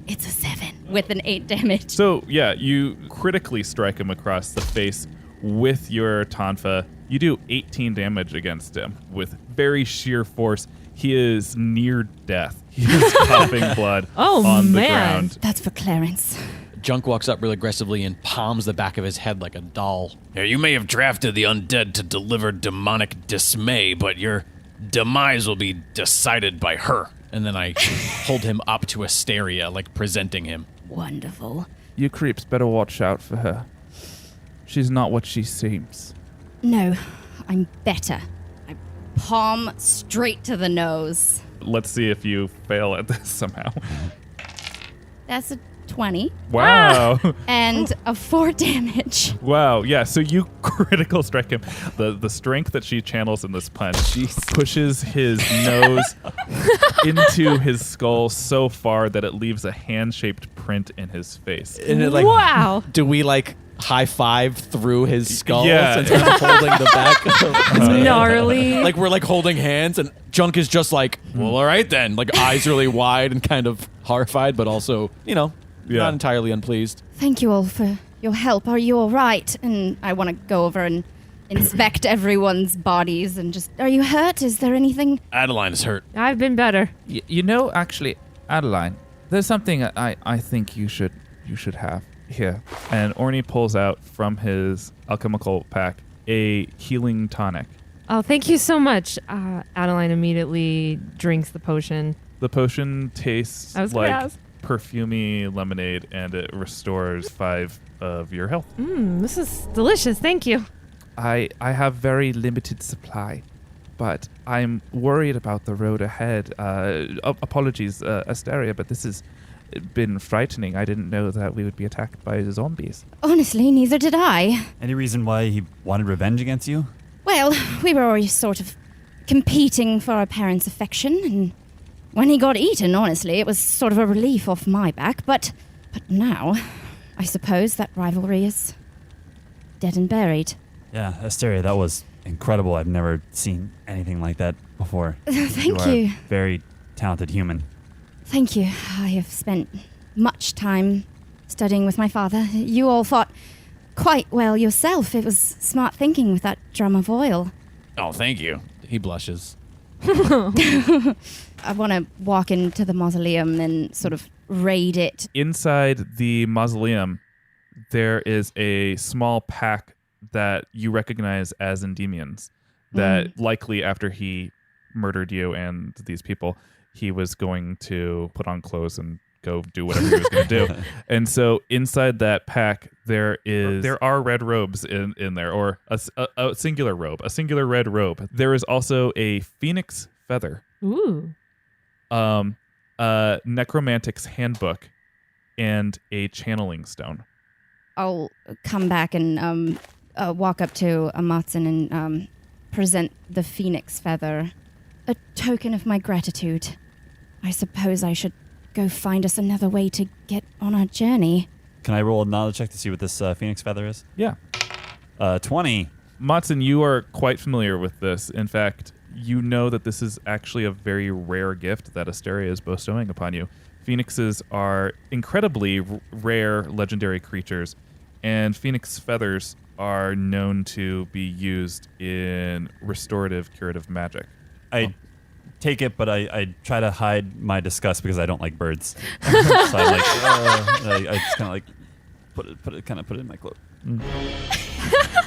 It's a 7 with an 8 damage. So, yeah, you critically strike him across the face with your tonfa. You do 18 damage against him with very sheer force. He is near death. He is coughing blood on the ground. That's for Clarence. Junk walks up real aggressively and palms the back of his head like a doll. Now, you may have drafted the undead to deliver demonic dismay, but your demise will be decided by her. And then I hold him up to Asteria, like presenting him. Wonderful. You creeps better watch out for her. She's not what she seems. No, I'm better. I palm straight to the nose. Let's see if you fail at this somehow. That's a 20 Wow. and a 4 damage. Wow. Yeah. So you critical strike him. The strength that she channels in this punch pushes his nose into his skull so far that it leaves a hand-shaped print in his face. And it, like, Wow. do we like high five through his skull Yeah. since I'm holding the back of his hand? Gnarly. Like we're like holding hands, and Junk is just like, well, all right then. Like eyes really wide and kind of horrified, but also, not entirely unpleased. Thank you all for your help. Are you all right? And I want to go over and inspect everyone's bodies and just, are you hurt? Is there anything? Adeline is hurt. I've been better. Actually, Adeline, there's something I think you should have here. And Orny pulls out from his alchemical pack a healing tonic. Oh, thank you so much. Adeline immediately drinks the potion. The potion tastes I was gonna like ask. perfumey lemonade, and it restores 5 of your health. This is delicious. Thank you. I have very limited supply, but I'm worried about the road ahead. Apologies, Asteria, but this has been frightening. I didn't know that we would be attacked by zombies. Honestly, neither did I. Any reason why he wanted revenge against you? Well, we were always sort of competing for our parents' affection, and when he got eaten, honestly, it was sort of a relief off my back, but now, I suppose that rivalry is dead and buried. Yeah, Asteria, that was incredible. I've never seen anything like that before. Thank are you. a very talented human. Thank you. I have spent much time studying with my father. You all fought quite well yourself. It was smart thinking with that drum of oil. Oh, thank you. He blushes. I want to walk into the mausoleum and sort of raid it. Inside the mausoleum, there is a small pack that you recognize as Endymions. That likely after he murdered you and these people, he was going to put on clothes and go do whatever he was going to do. And so inside that pack, there are red robes in there, or a singular robe, a singular red robe. There is also a phoenix feather, Ooh. a necromantic's handbook, and a channeling stone. I'll come back and walk up to Amatsun and present the phoenix feather. A token of my gratitude. I suppose I should go find us another way to get on our journey. Can I roll a knowledge check to see what this phoenix feather is? Yeah. 20. Matson, you are quite familiar with this. In fact, you know that this is actually a very rare gift that Asteria is bestowing upon you. Phoenixes are incredibly rare legendary creatures, and phoenix feathers are known to be used in restorative, curative magic. I take it, but I try to hide my disgust because I don't like birds. So I'm like, I just kind of like put it in my cloak.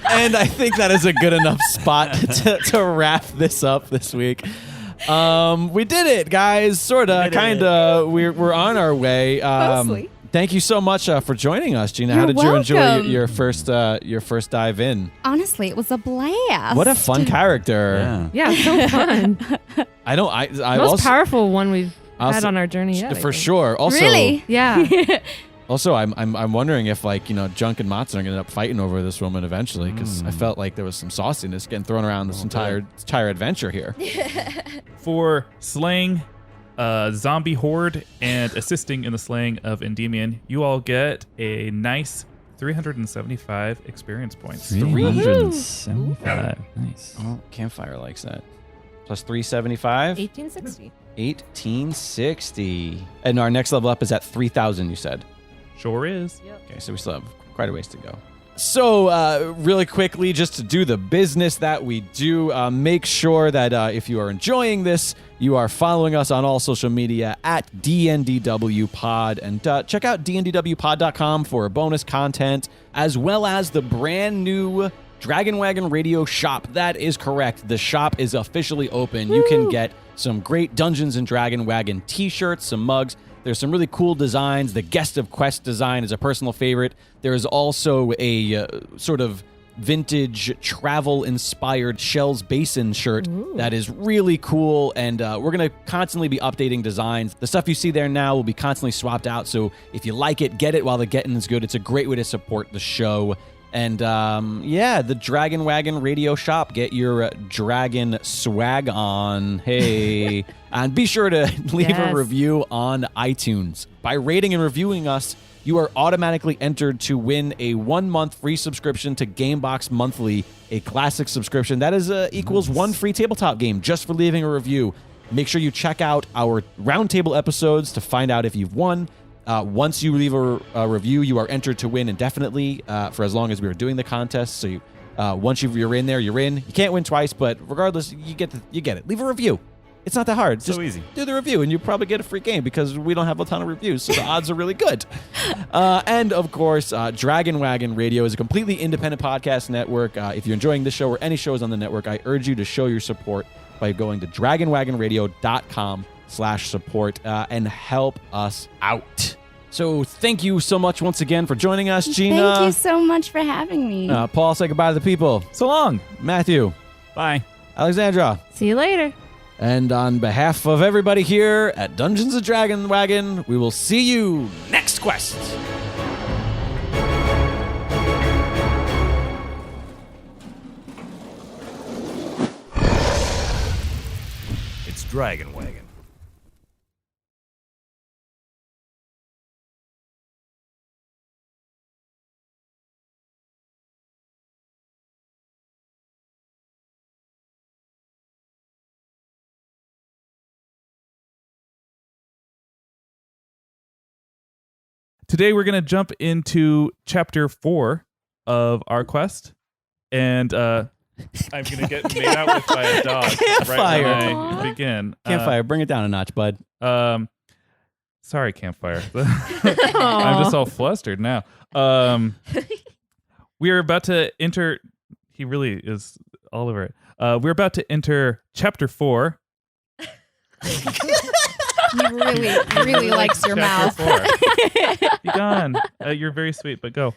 And I think that is a good enough spot to wrap this up this week. We did it, guys. Sorta, kinda. We're on our way. Mostly. Thank you so much for joining us, Gina. You're How did you enjoy welcome. your first dive in? Honestly, it was a blast. What a fun character! Yeah. Yeah, so fun. I Most also, powerful one we've had also- on our journey yet. I for think. sure. Also, Really? Yeah. Also, I'm wondering if Junk and Matson are gonna end up fighting over this woman eventually, because I felt like there was some sauciness getting thrown around this entire adventure here. For slaying a zombie horde and assisting in the slaying of Endymion, you all get a nice 375 experience points. 375. Nice. Oh, Campfire likes that. Plus 375. 1860. 1860. And our next level up is at 3,000. You said. Sure is. Okay, so we still have quite a ways to go. So, really quickly, just to do the business that we do, make sure that if you are enjoying this, you are following us on all social media at D&DW Pod, and check out dndwpod.com for bonus content, as well as the brand new Dragon Wagon Radio shop. That is correct. The shop is officially open. Woo! You can get some great Dungeons and Dragon Wagon t-shirts, some mugs. There's some really cool designs. The Guest of Quest design is a personal favorite. There is also a sort of vintage travel-inspired Shell's Basin shirt that is really cool, and we're going to constantly be updating designs. The stuff you see there now will be constantly swapped out, so if you like it, get it while the getting is good. It's a great way to support the show. And the Dragon Wagon Radio Shop. Get your dragon swag on. Hey. And be sure to leave a review on iTunes. By rating and reviewing us, you are automatically entered to win a 1-month free subscription to Gamebox Monthly, a classic subscription. That is equals one free tabletop game just for leaving a review. Make sure you check out our roundtable episodes to find out if you've won. Once you leave a review, you are entered to win indefinitely for as long as we are doing the contest. So once you're in there, you're in. You can't win twice, but regardless, you get it. Leave a review. It's not that hard. So just easy. Do the review, and you probably get a free game because we don't have a ton of reviews, so the odds are really good. And, of course, Dragon Wagon Radio is a completely independent podcast network. If you're enjoying this show or any shows on the network, I urge you to show your support by going to dragonwagonradio.com/support and help us out. So thank you so much once again for joining us, Gina. Thank you so much for having me. Paul, say goodbye to the people. So long. Matthew. Bye. Alexandra. See you later. And on behalf of everybody here at Dungeons & Dragon Wagon, we will see you next quest. It's Dragon Wagon. Today we're going to jump into chapter 4 of our quest, and I'm going to get made out with by a dog Campfire. right when I begin. Campfire, bring it down a notch, bud. Sorry, Campfire. I'm just all flustered now. We're about to enter... He really is all over it. We're about to enter chapter 4. He really likes your mouth. Chapter 4. Be gone. You're very sweet, but go.